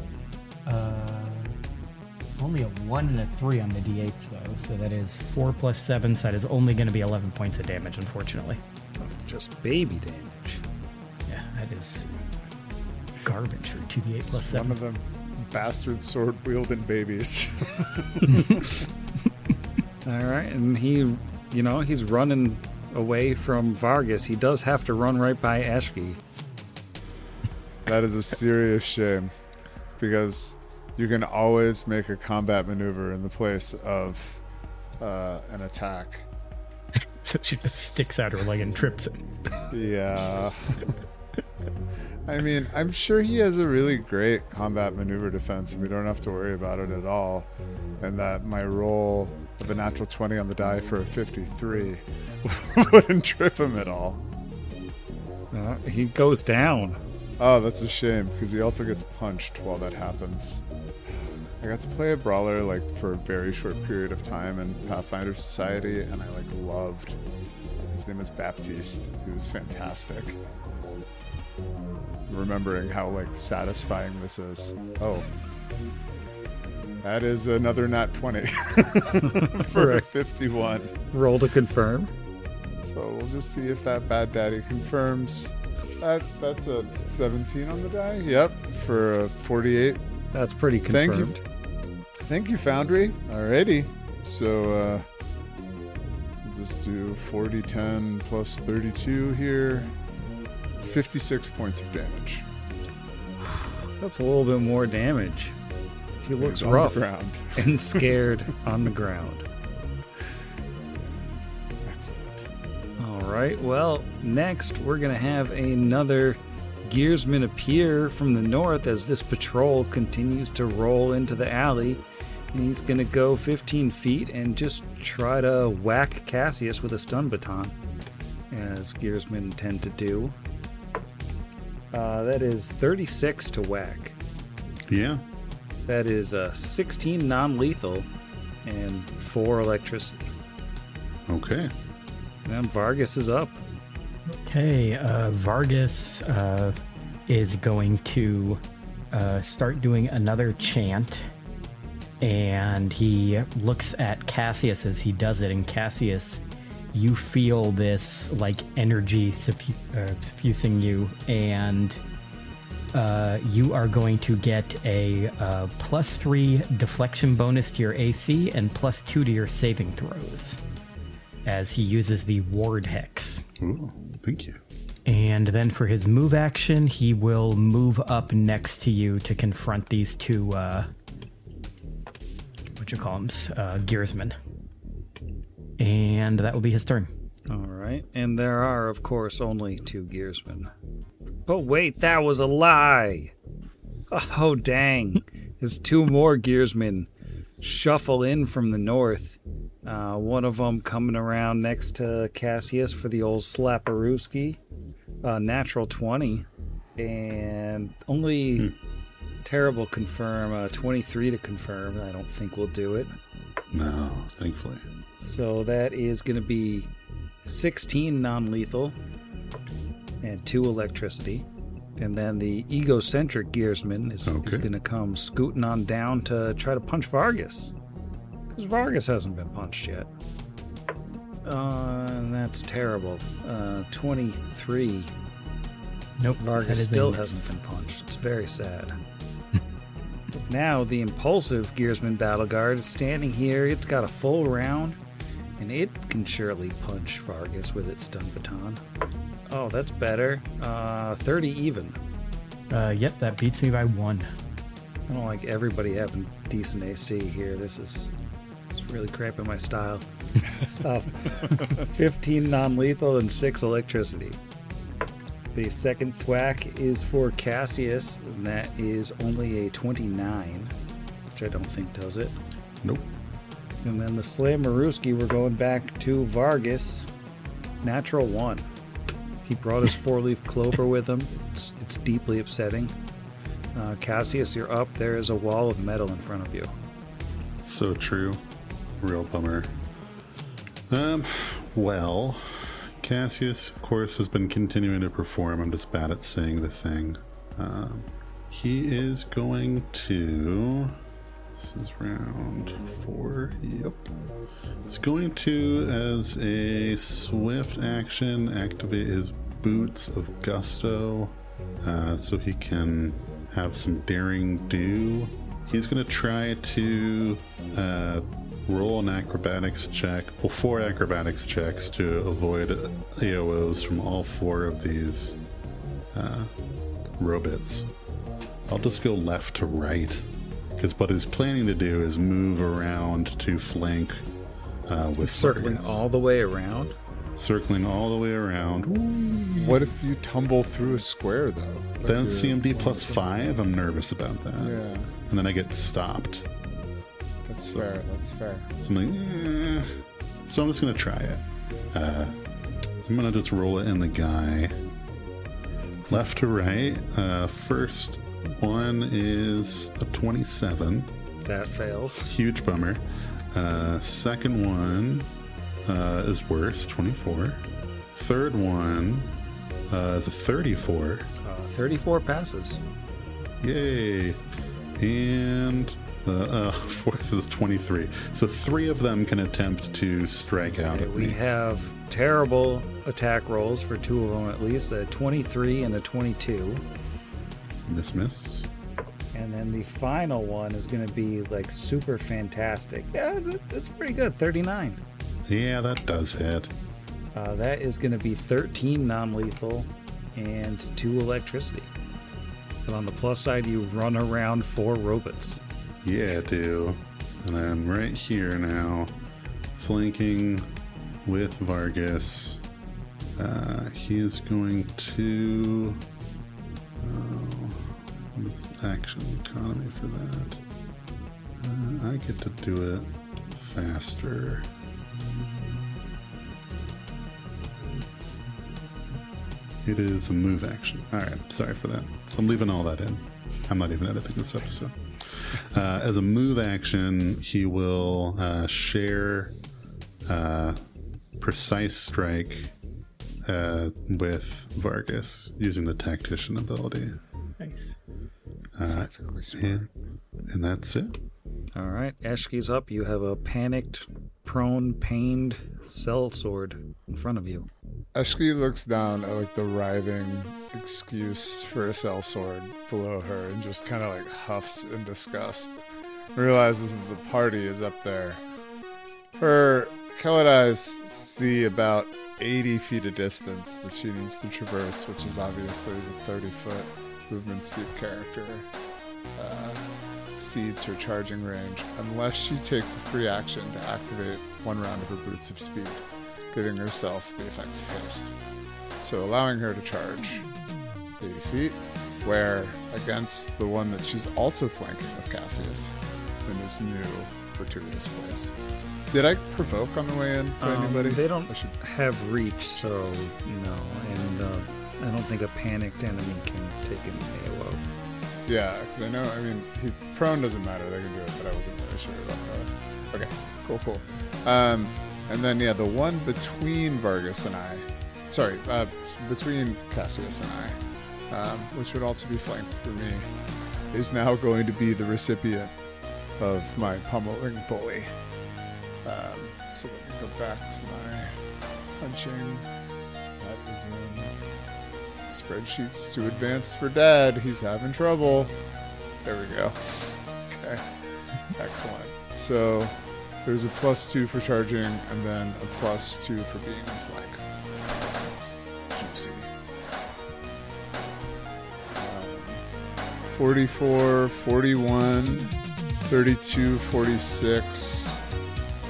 Only a 1 and a 3 on the d8s, though, so that is 4 plus 7, so that is only going to be 11 points of damage, unfortunately. Oh, just baby damage. Yeah, that is garbage for 2d8 plus 7. One of them bastard sword wielding babies. All right, and he's running away from Vargas. He does have to run right by Eshki. That is a serious shame, because you can always make a combat maneuver in the place of an attack. So she just sticks out her leg and trips it. Yeah. I mean, I'm sure he has a really great combat maneuver defense, and we don't have to worry about it at all. And that my roll of a natural 20 on the die for a 53 wouldn't trip him at all. He goes down. Oh, that's a shame, because he also gets punched while that happens. I got to play a brawler for a very short period of time in Pathfinder Society, and I loved. His name is Baptiste. He was fantastic. Remembering how satisfying this is. Oh, that is another nat 20 for a 51. Roll to confirm. So we'll just see if that bad daddy confirms. That's a 17 on the die. Yep, for a 48. That's pretty confirmed. Thank you, Foundry. Alrighty. So we'll just do 40, 10 plus 32 here. It's 56 points of damage. That's a little bit more damage. He looks On rough the ground. and scared on the ground. Excellent. All right, well, next we're going to have another gearsman appear from the north as this patrol continues to roll into the alley. And he's going to go 15 feet and just try to whack Cassius with a stun baton, as gearsmen tend to do. That is 36 to whack. Yeah. That is 16 non-lethal and 4 electricity. Okay. And Vargas is up. Okay, Vargas is going to start doing another chant, and he looks at Cassius as he does it, and Cassius, you feel this energy suffusing you, and you are going to get a +3 deflection bonus to your AC and +2 to your saving throws as he uses the ward hex. Ooh, thank you. And then for his move action, he will move up next to you to confront these two gearsmen. And that will be his turn. All right, and there are, of course, only 2 gearsmen. But wait, that was a lie! Oh, dang. There's 2 more gearsmen shuffle in from the north. One of them coming around next to Cassius for the old Slapperooski. Natural 20. And only terrible confirm, 23 to confirm. I don't think we'll do it. No, thankfully. So that is going to be 16 non-lethal and 2 electricity. And then the egocentric gearsman is going to come scooting on down to try to punch Vargas. Because Vargas hasn't been punched yet. And that's terrible. 23. Nope. Vargas still hasn't been punched. It's very sad. But now the impulsive gearsman battle guard is standing here. It's got a full round. And it can surely punch Vargas with its stun baton. Oh, that's better. 30 even. Yep, that beats me by 1. I don't like everybody having decent AC here. It's really cramping my style. 15 non-lethal and 6 electricity. The second thwack is for Cassius, and that is only a 29, which I don't think does it. Nope. And then the Slammerooski, we're going back to Vargas. Natural 1. He brought his 4-leaf clover with him. It's deeply upsetting. Cassius, you're up. There is a wall of metal in front of you. So true. Real bummer. Well, Cassius, of course, has been continuing to perform. I'm just bad at saying the thing. He is going to... This is round 4. Yep. He's going to, as a swift action, activate his Boots of Gusto, so he can have some daring do. He's going to try to roll an acrobatics check, well, 4 acrobatics checks to avoid AOs from all 4 of these robots. I'll just go left to right, because what he's planning to do is move around to flank with Circling Vargas. all the way around. Circling all the way around. What if you tumble through a square, though? Like Then you're- CMD plus 5, I'm nervous about that. Yeah, And then I get stopped. that's fair. That's fair. So I'm like, So I'm just going to try it. I'm going to just roll it in the guy. Left to right. First one is a 27. That fails. Huge bummer. Second one is worse, 24. Third one is a 34. 34 passes. Yay. And the fourth is 23. So 3 of them can attempt to strike out Okay, at we me. have terrible attack rolls for 2 of them at least, a 23 and a 22. Miss. And then the final one is going to be like super fantastic. Yeah, that's pretty good. 39. Yeah, that does hit. That is going to be 13 non-lethal and 2 electricity. But on the plus side, you run around 4 robots. Yeah, I do. And I'm right here now, flanking with Vargas. He is going to... What's action economy for that? I get to do it faster. It is a move action. Alright, sorry for that. I'm leaving all that in. I'm not even editing this episode. As a move action, he will share Precise Strike with Vargas using the Tactician ability. Nice. Tactically smart. And that's it. All right, Eshki's up. You have a panicked, prone, pained cell sword in front of you. Eshki looks down at like the writhing excuse for a sellsword below her and just kind of like huffs in disgust. Realizes that the party is up there. Her colored eyes see about 80 feet of distance that she needs to traverse, which is obviously as a 30-foot movement speed character. Exceeds her charging range unless she takes a free action to activate 1 round of her Boots of Speed, giving herself the effects of haste. So allowing her to charge 80 feet, where against the one that she's also flanking with Cassius in this new fortuitous place. Did I provoke on the way in by anybody? They don't I should... have reach, so no. And I don't think a panicked enemy can take an AOO. Yeah, because I know, prone doesn't matter, they can do it, but I wasn't really sure about that. Okay, cool. And then, the one between Vargas and I, between Cassius and I, which would also be flanked for me, is now going to be the recipient of my pummeling bully. So let me go back to my punching. That is in spreadsheets too advanced for Dad. He's having trouble. There we go. Okay. Excellent. So there's a +2 for charging and then a +2 for being on flank. That's juicy. 44, 41, 32, 46,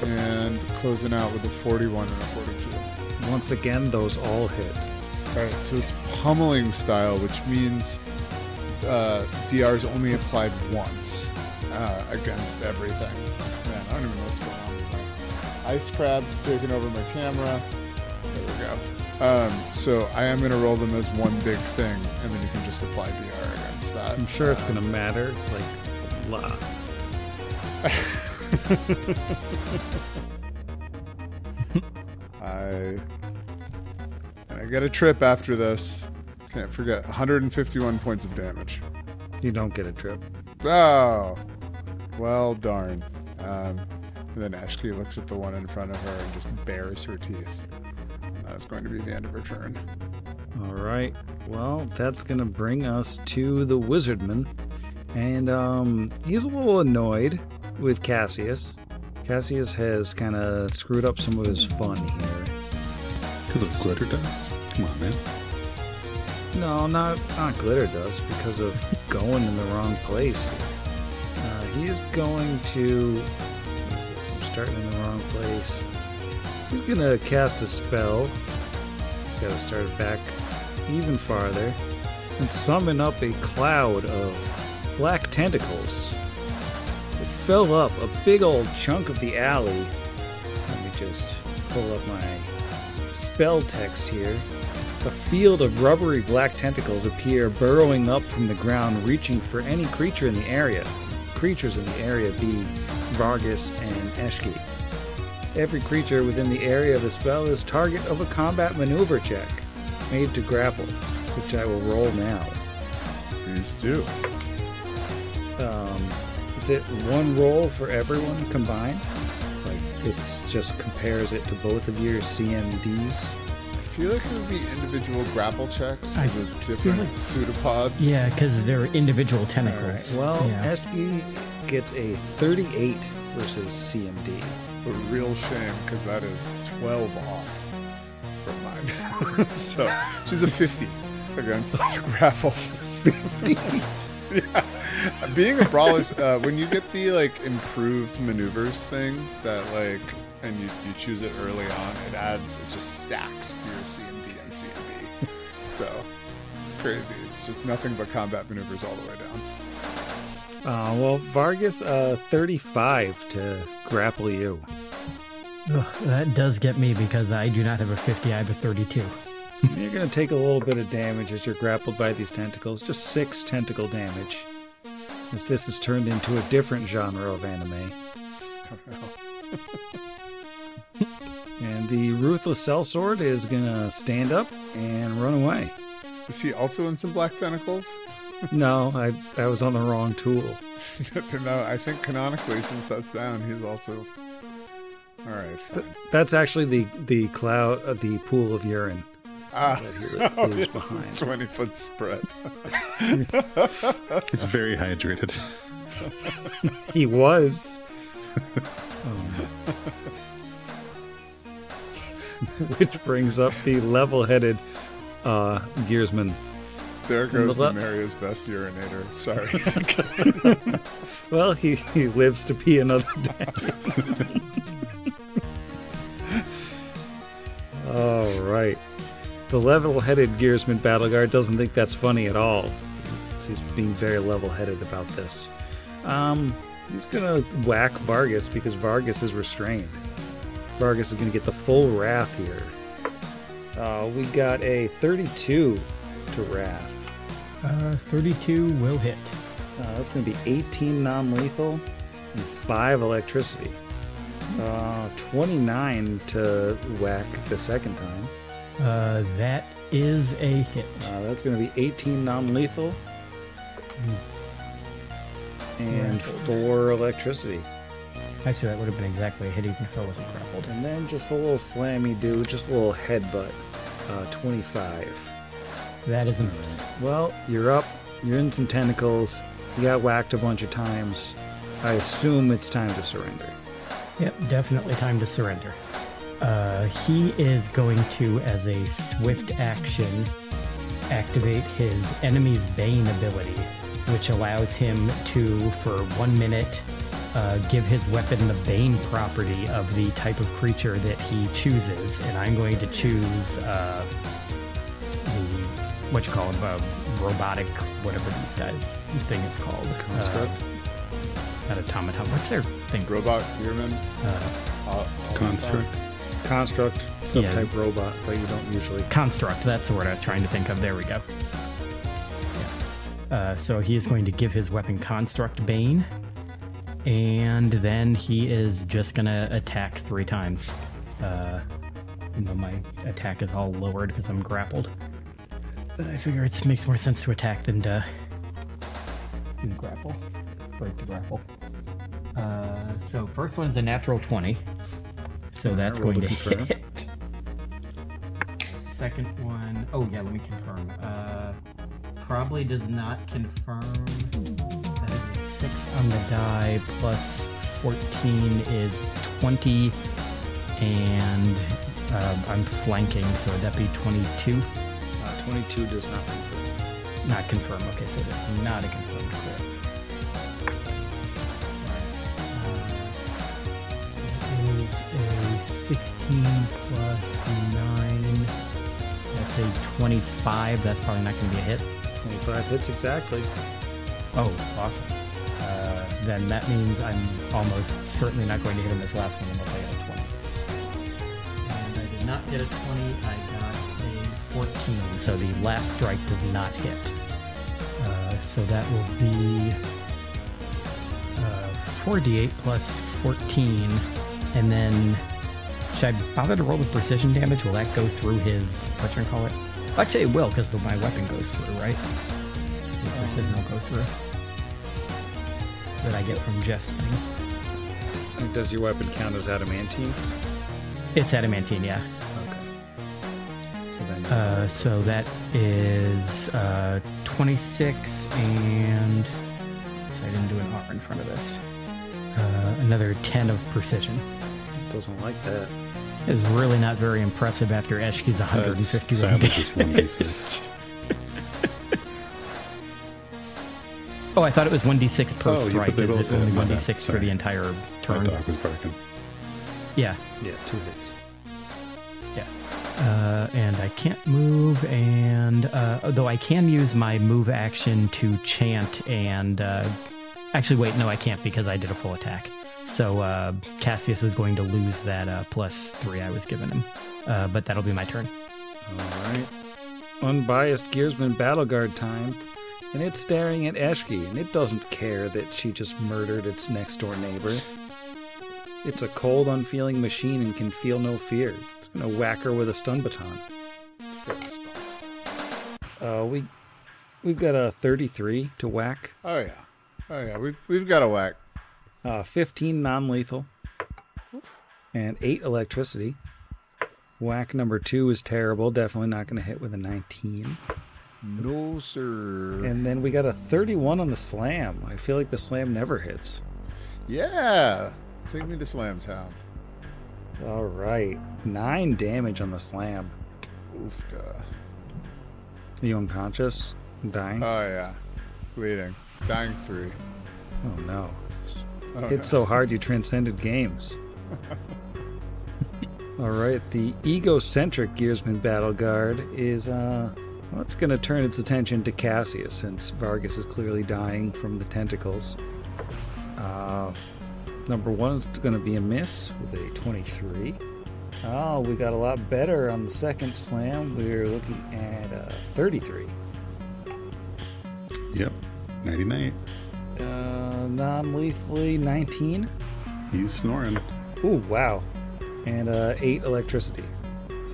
and closing out with a 41 and a 42. Once again, those all hit. Alright, so it's pummeling style, which means DR is only applied once against everything. Man, I don't even know what's going on with my ice crabs have taken over my camera. There we go. So I am going to roll them as one big thing, and then you can just apply DR against notice that. I'm sure it's gonna matter like a lot. I get a trip after this. Can't forget 151 points of damage. You don't get a trip. Oh, well, darn. And then Eshki looks at the one in front of her and just bares her teeth. That's going to be the end of her turn. All right. Well, that's gonna bring us to the Wizardman, and he's a little annoyed with Cassius. Cassius has kind of screwed up some of his fun here. Because of glitter dust? Come on, man. No, not glitter dust, because of going in the wrong place. He is going to. What is this? I'm starting in the wrong place. He's gonna cast a spell. He's got to start it back even farther and summon up a cloud of black tentacles. It filled up a big old chunk of the alley. Let me just pull up my spell text here. A field of rubbery black tentacles appear, burrowing up from the ground, reaching for any creature in the area. Creatures in the area being Vargas and Eshki. Every creature within the area of the spell is target of a combat maneuver check, made to grapple, which I will roll now. Please do. Is it one roll for everyone combined? Like, it's just compares it to both of your CMDs? I feel like it would be individual grapple checks because it's different like- pseudopods. Yeah, because they're individual tentacles. Well, yeah. Eshki gets a 38 versus CMD. A real shame because that is 12 off from mine. So she's a 50 against grapple. 50? Yeah. Being a brawler, when you get the like improved maneuvers thing that like, and you choose it early on, it just stacks to your CMD and CMB. So it's crazy. It's just nothing but combat maneuvers all the way down. Well, Vargas, 35 to grapple you. Ugh, that does get me because I do not have a 50, I have a 32. You're going to take a little bit of damage as you're grappled by these tentacles. Just 6 tentacle damage. As this is turned into a different genre of anime. And the Ruthless Sellsword is going to stand up and run away. Is he also in some black tentacles? No, I was on the wrong tool. No, I think canonically, since that's down, he's also... All right, fine. That's actually the cloud, the pool of urine. Ah, That he leaves yes, behind. 20-foot spread. He's very hydrated. He was. Which brings up the level-headed gearsman. There goes The le- Numeria's best urinator. Sorry. Well, he lives to be another day. All right. The level-headed gearsman Battleguard doesn't think that's funny at all. He's being very level-headed about this. He's gonna whack Vargas because Vargas is restrained. Vargas is gonna get the full wrath here. We got a 32 to wrath. 32 will hit. That's gonna be 18 non-lethal and 5 electricity. 29 to whack the second time. That is a hit. That's going to be 18 non-lethal and 4 electricity. Actually, that would have been exactly a hit even if I wasn't grappled. And then just a little slammy do, just a little headbutt. 25. That is a miss. Well, you're up. You're in some tentacles. You got whacked a bunch of times. I assume it's time to surrender. Yep, definitely time to surrender. He is going to, as a swift action, activate his enemy's Bane ability, which allows him to, for 1 minute, give his weapon the Bane property of the type of creature that he chooses. And I'm going to choose robotic, whatever these guys thing is called. Construct. Not automaton. What's their thing? Robot, Urine, Construct, some Yeah. type robot, but you don't usually. Construct, that's the word I was trying to think of. There we go. So he is going to give his weapon Construct Bane. And then he is just going to attack 3 times. Even though my attack is all lowered because I'm grappled. But I figure it makes more sense to attack than to grapple. Break the grapple. So first one's a natural 20. So that's going to hit. Second one, oh yeah, let me confirm. Probably does not confirm. That is a 6 on the die, plus 14 is 20, and I'm flanking, so would that be 22? 22 does not confirm. Not confirm, okay, so that's not a confirmed crit. That is a 16 plus 9. That's a 25. That's probably not going to be a hit. 25 hits exactly. Oh, awesome. Then that means I'm almost certainly not going to hit him this last one unless I get a 20. And I did not get a 20. I got a 14. So the last strike does not hit. So that will be 4d8 plus 14. And then, should I bother to roll the precision damage? Will that go through his, what you call it? Actually, it will, because my weapon goes through, right? So the precision will go through. That I get from Jeff's thing. And does your weapon count as adamantine? It's adamantine, yeah. Okay. So then. So that is 26, and so I didn't do an R in front of this. Another 10 of precision. Doesn't like that. Is really not very impressive after Eshki's 150 Sadly, just 1d6. Oh, I thought it was 1d6 per strike. they Is both it only hit. My bad. 1d6 for Sorry. the entire My turn? dog was barking. Yeah. Yeah, 2 hits. Yeah. And I can't move, and though I can use my move action to chant and... actually, wait, no, I can't because I did a full attack. So Cassius is going to lose that +3 I was giving him. But that'll be my turn. All right. Unbiased Gearsman Battle Guard time. And it's staring at Eshki, and it doesn't care that she just murdered its next-door neighbor. It's a cold, unfeeling machine and can feel no fear. It's going to whack her with a stun baton. Fair response. We've got a 33 to whack. Oh yeah. We've got a whack. 15 non-lethal. And 8 electricity. Whack number 2 is terrible. Definitely not going to hit with a 19. No sir. And then we got a 31 on the slam. I feel like the slam never hits. Yeah. Take me to Slam Town. All right. 9 damage on the slam. Oof. Are you unconscious? Dying? Oh yeah. Bleeding. Dying 3. Oh no. Oh, Hit so hard you transcended games. All right. The egocentric Gearsman Battle Guard is well, it's going to turn its attention to Cassius since Vargas is clearly dying from the tentacles. Number 1 is going to be a miss with a 23. Oh, we got a lot better on the second slam. We're looking at 33. Yep, 99. Non-lethally 19. He's snoring. Ooh, wow. And 8 electricity.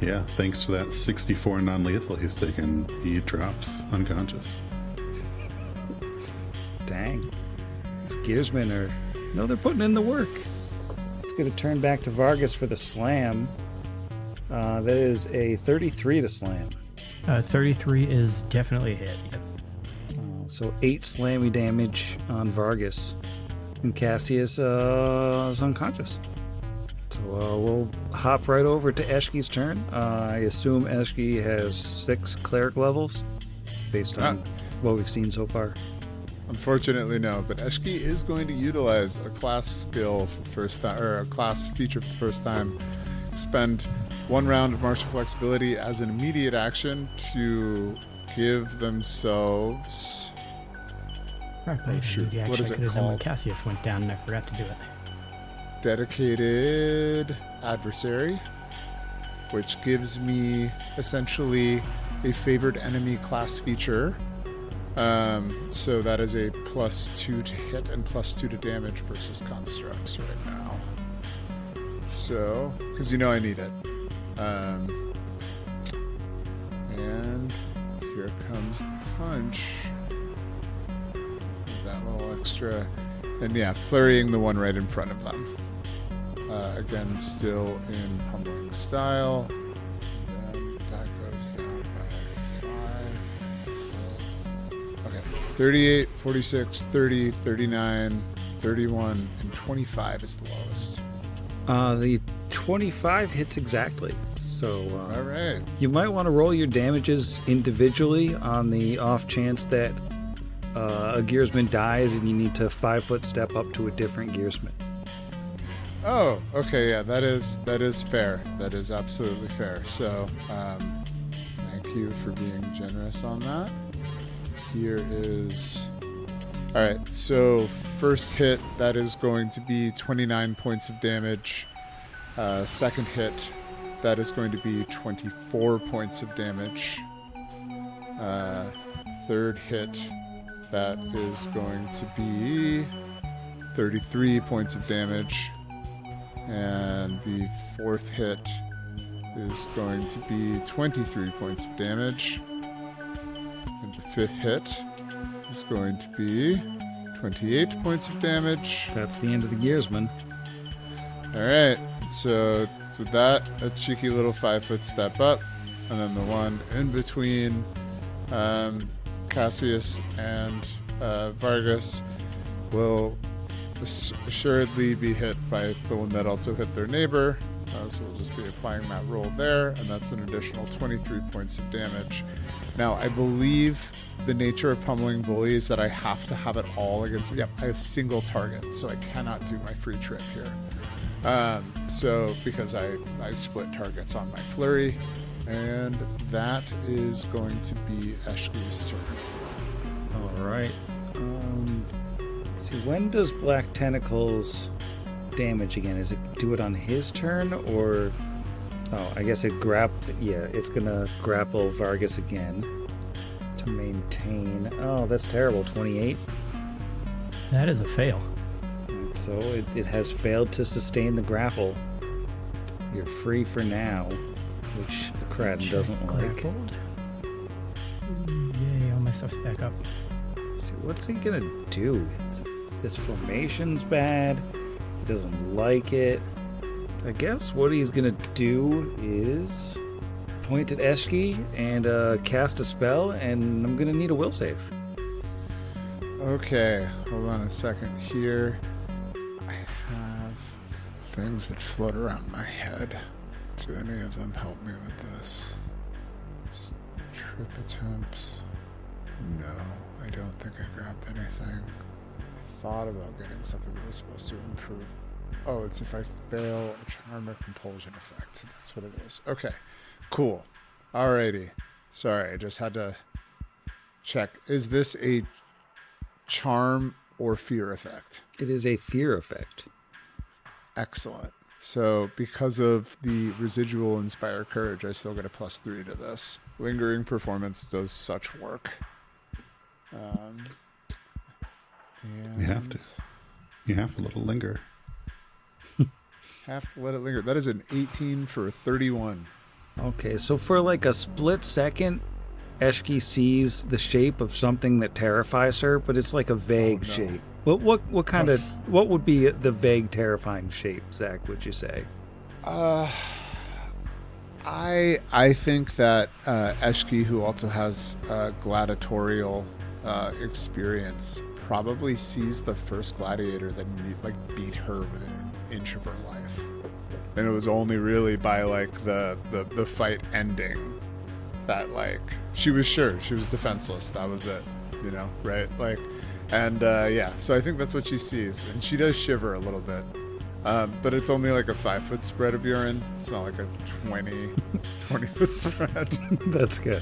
Yeah, thanks to that 64 non-lethal he's taken, he drops unconscious. Dang. These Gearsmen are... No, they're putting in the work. It's going to turn back to Vargas for the slam. That is a 33 to slam. 33 is definitely a hit. Yep. So 8 slammy damage on Vargas. And Cassius is unconscious. So we'll hop right over to Eshki's turn. I assume Eshki has 6 cleric levels based on what we've seen so far. Unfortunately, no. But Eshki is going to utilize a class skill for first time, or a class feature for the first time. Spend 1 round of martial flexibility as an immediate action to give themselves. Oh shoot. What What is it When called? Cassius went down and I forgot to do it. Dedicated adversary, which gives me essentially a favored enemy class feature So that is a +2 to hit and +2 to damage versus constructs right now. So, because I need it. And here comes the punch. That little extra. And yeah, flurrying the one right in front of them. Again, still in pummeling style. And that goes down by 5. So, okay. 38, 46, 30, 39, 31, and 25 is the lowest. The 25 hits exactly. So All right. you might want to roll your damages individually on the off chance that a gearsman dies and you need to 5-foot step up to a different gearsman. Oh, okay, yeah, that is fair. That is absolutely fair. So, thank you for being generous on that. Here is... Alright, so first hit, that is going to be 29 points of damage. Second hit, that is going to be 24 points of damage. Third hit, that is going to be 33 points of damage. And the fourth hit is going to be 23 points of damage. And the fifth hit is going to be 28 points of damage. That's the end of the gearsman. Alright, so with that, a cheeky little 5-foot step up. And then the one in between Cassius and Vargas will assuredly be hit by the one that also hit their neighbor. So we'll just be applying that roll there, and that's an additional 23 points of damage. Now, I believe the nature of pummeling bully is that I have to have it all against... Yep, I have single target, so I cannot do my free trip here. So, because I split targets on my flurry, and that is going to be Eshki's turn. All right. See, when does Black Tentacles damage again? Is it do it on his turn, or... Oh, I guess it's gonna grapple Vargas again to maintain... Oh, that's terrible. 28. That is a fail. So it has failed to sustain the grapple. You're free for now, which the Kraken doesn't like. Grappled. Yay, all my stuff's back up. See, what's he gonna do? This formation's bad. He doesn't like it. I guess what he's gonna do is point at Eshki and cast a spell, and I'm gonna need a will save. Okay, hold on a second here. I have things that float around my head. Do any of them help me with this? Trip attempts? No, I don't think I grabbed anything. I thought about getting something that was supposed to improve. Oh, it's if I fail a charm or compulsion effect. So that's what it is. Okay, cool. Alrighty. Sorry, I just had to check. Is this a charm or fear effect? It is a fear effect. Excellent. So because of the residual inspire courage, I still get a +3 to this. Lingering performance does such work. And You have to. You have to let it linger. have to let it linger. That is an 18 for a 31. Okay, so for like a split second, Eshki sees the shape of something that terrifies her, but it's like a vague shape. What would be the vague terrifying shape, Zach, would you say? I think that Eshki, who also has gladiatorial experience, probably sees the first gladiator that beat her within an inch of her life, and it was only really by the fight ending that she was sure she was defenseless. That was it, right? So I think that's what she sees, and she does shiver a little bit. But it's only like a 5-foot spread of urine. It's not like a 20-foot spread. That's good.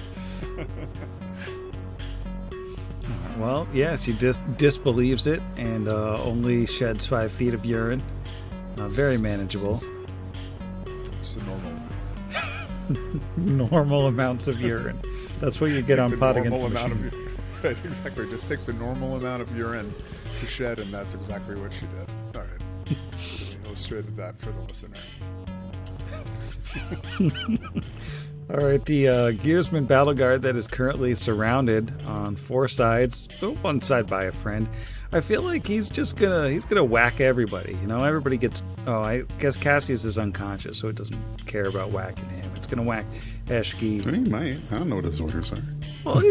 Well, yeah, she disbelieves it and only sheds 5 feet of urine. Very manageable. It's a normal. Normal amounts of urine. That's what you get on pot against the machine. Right, exactly. Just take the normal amount of urine to shed, and that's exactly what she did. All right. We illustrated that for the listener. All right, the Gearsman Battle Guard that is currently surrounded on 4 sides, one side by a friend. I feel like he's gonna whack everybody. You know, everybody gets. Oh, I guess Cassius is unconscious, so it doesn't care about whacking him. It's gonna whack Eshki. He might. I don't know what his orders are. Well,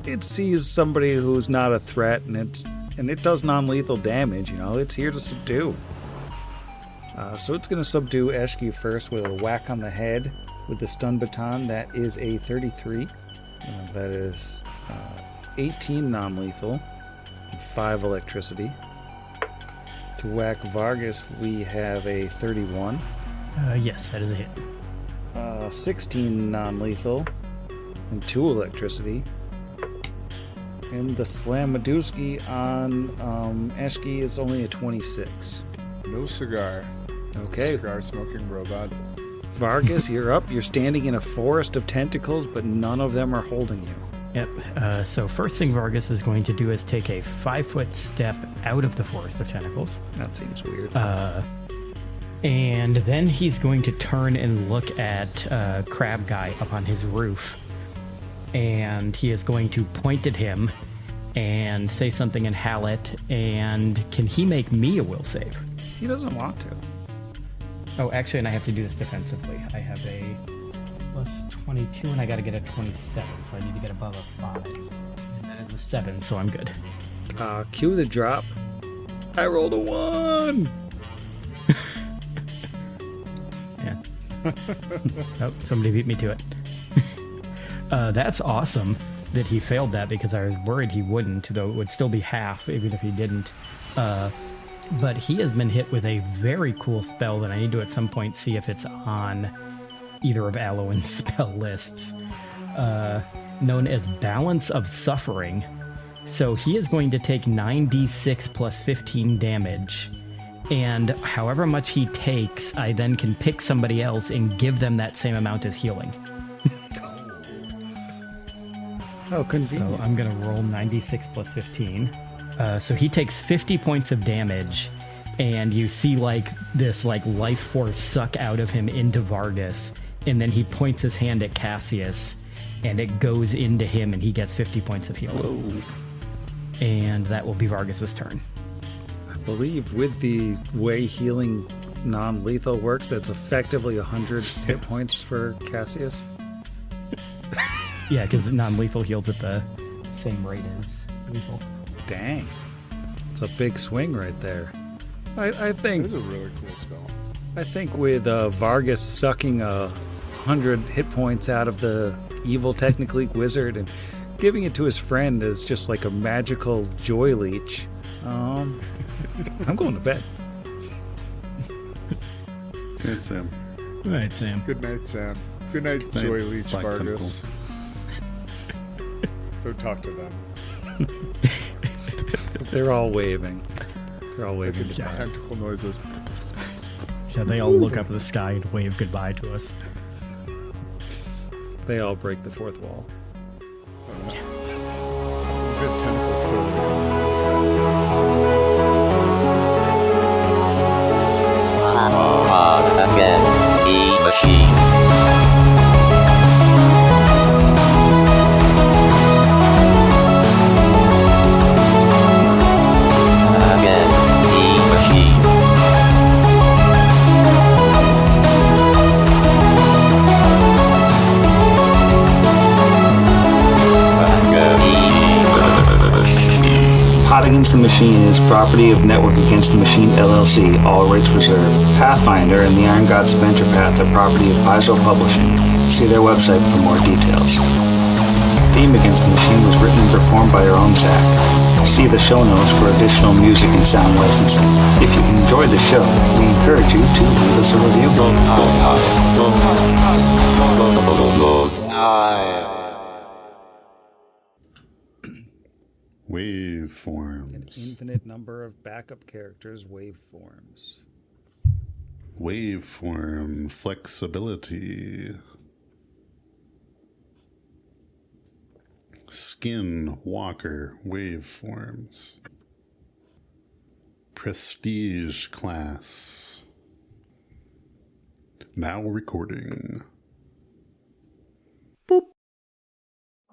it sees somebody who's not a threat, and it does non-lethal damage. You know, it's here to subdue. So it's gonna subdue Eshki first with a whack on the head with the stun baton. That is a 33. That is 18 non-lethal. 5 electricity. To whack Vargas, we have a 31. Yes, that is a hit. 16 non-lethal and 2 electricity. And the slam Bluesky on Eshki is only a 26. No cigar. Okay, Cigar smoking robot. Vargas, you're up. You're standing in a forest of tentacles, but none of them are holding you. Yep. So first thing Vargas is going to do is take a 5-foot step out of the forest of tentacles. That seems weird. And then he's going to turn and look at Crab Guy up on his roof. And he is going to point at him and say something in Hallett. And can he make me a will save? He doesn't want to. Oh, actually, and I have to do this defensively. I have a plus 22, and I got to get a 27, so I need to get above a 5. And that is a 7, so I'm good. Cue the drop. I rolled a 1. Yeah. Oh, somebody beat me to it. That's awesome that he failed that, because I was worried he wouldn't, though it would still be half, even if he didn't. But he has been hit with a very cool spell that I need to at some point see if it's on either of Allowan's spell lists, known as Balance of Suffering. So he is going to take 9d6 plus 15 damage, and however much he takes, I then can pick somebody else and give them that same amount as healing. Oh, convenient. So I'm going to roll 96 plus 15. So he takes 50 points of damage, and you see like this like life force suck out of him into Vargas, and then he points his hand at Cassius, and it goes into him, and he gets 50 points of healing. Whoa. And that will be Vargas's turn. I believe with the way healing non-lethal works, that's effectively 100 hit points for Cassius. Yeah, because non-lethal heals at the same rate as lethal. Dang. It's a big swing right there. I think It's a really cool spell. I think with Vargas sucking 100 hit points out of the evil Technic wizard and giving it to his friend as just like a magical joy leech, I'm going to bed. Good, Sam. All right, Sam. Good night, Sam. Good night, Night, Joy Leech Black Vargas. Don't talk to them. They're all waving. They're all waving Making goodbye. tentacle noises. So they all look up at the sky and wave goodbye to us. They all break the fourth wall. That's some good tentacle food. Against the machine. Against the machine. Pot Against the Machine is property of Network Against the Machine LLC, all rights reserved. Pathfinder and the Iron Gods Adventure Path are property of Paizo Publishing. See their website for more details. Theme Against the Machine was written and performed by our own Zach. See the show notes for additional music and sound licensing. If you enjoyed the show, we encourage you to leave us a review. An Waveforms. infinite number of backup characters, waveforms. Waveform flexibility. Skinwalker waveforms. Prestige class. Now recording.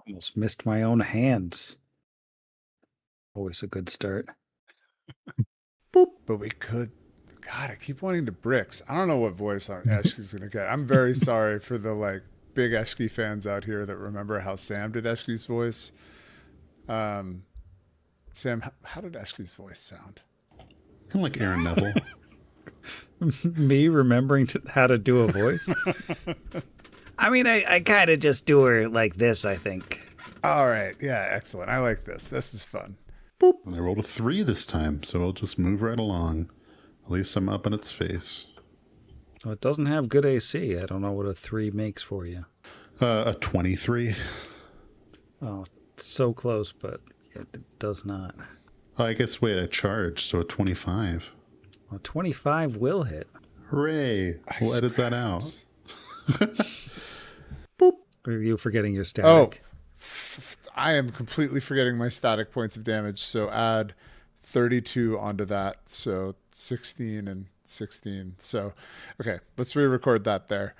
Almost missed my own hands. Always a good start. But we could. God, I keep wanting to bricks. I don't know what voice Eshki's gonna get. I'm very sorry for the like big Eshki fans out here that remember how Sam did Eshki's voice. Sam, how did Eshki's voice sound? Kind of like Aaron Neville. Me remembering how to do a voice? I mean, I kind of just do her like this, I think. All right. Yeah, excellent. I like this. This is fun. And I rolled a 3 this time, so I'll just move right along. At least I'm up in its face. Well, it doesn't have good AC. I don't know what a 3 makes for you. A 23. Oh, it's so close, but it does not. Oh, I guess, wait, I charged, so a 25. Well, 25 will hit. Hooray. We'll edit that out. Or are you forgetting your static? I am completely forgetting my static points of damage, so add 32 onto that. So 16 and 16. So, okay, let's re-record that there.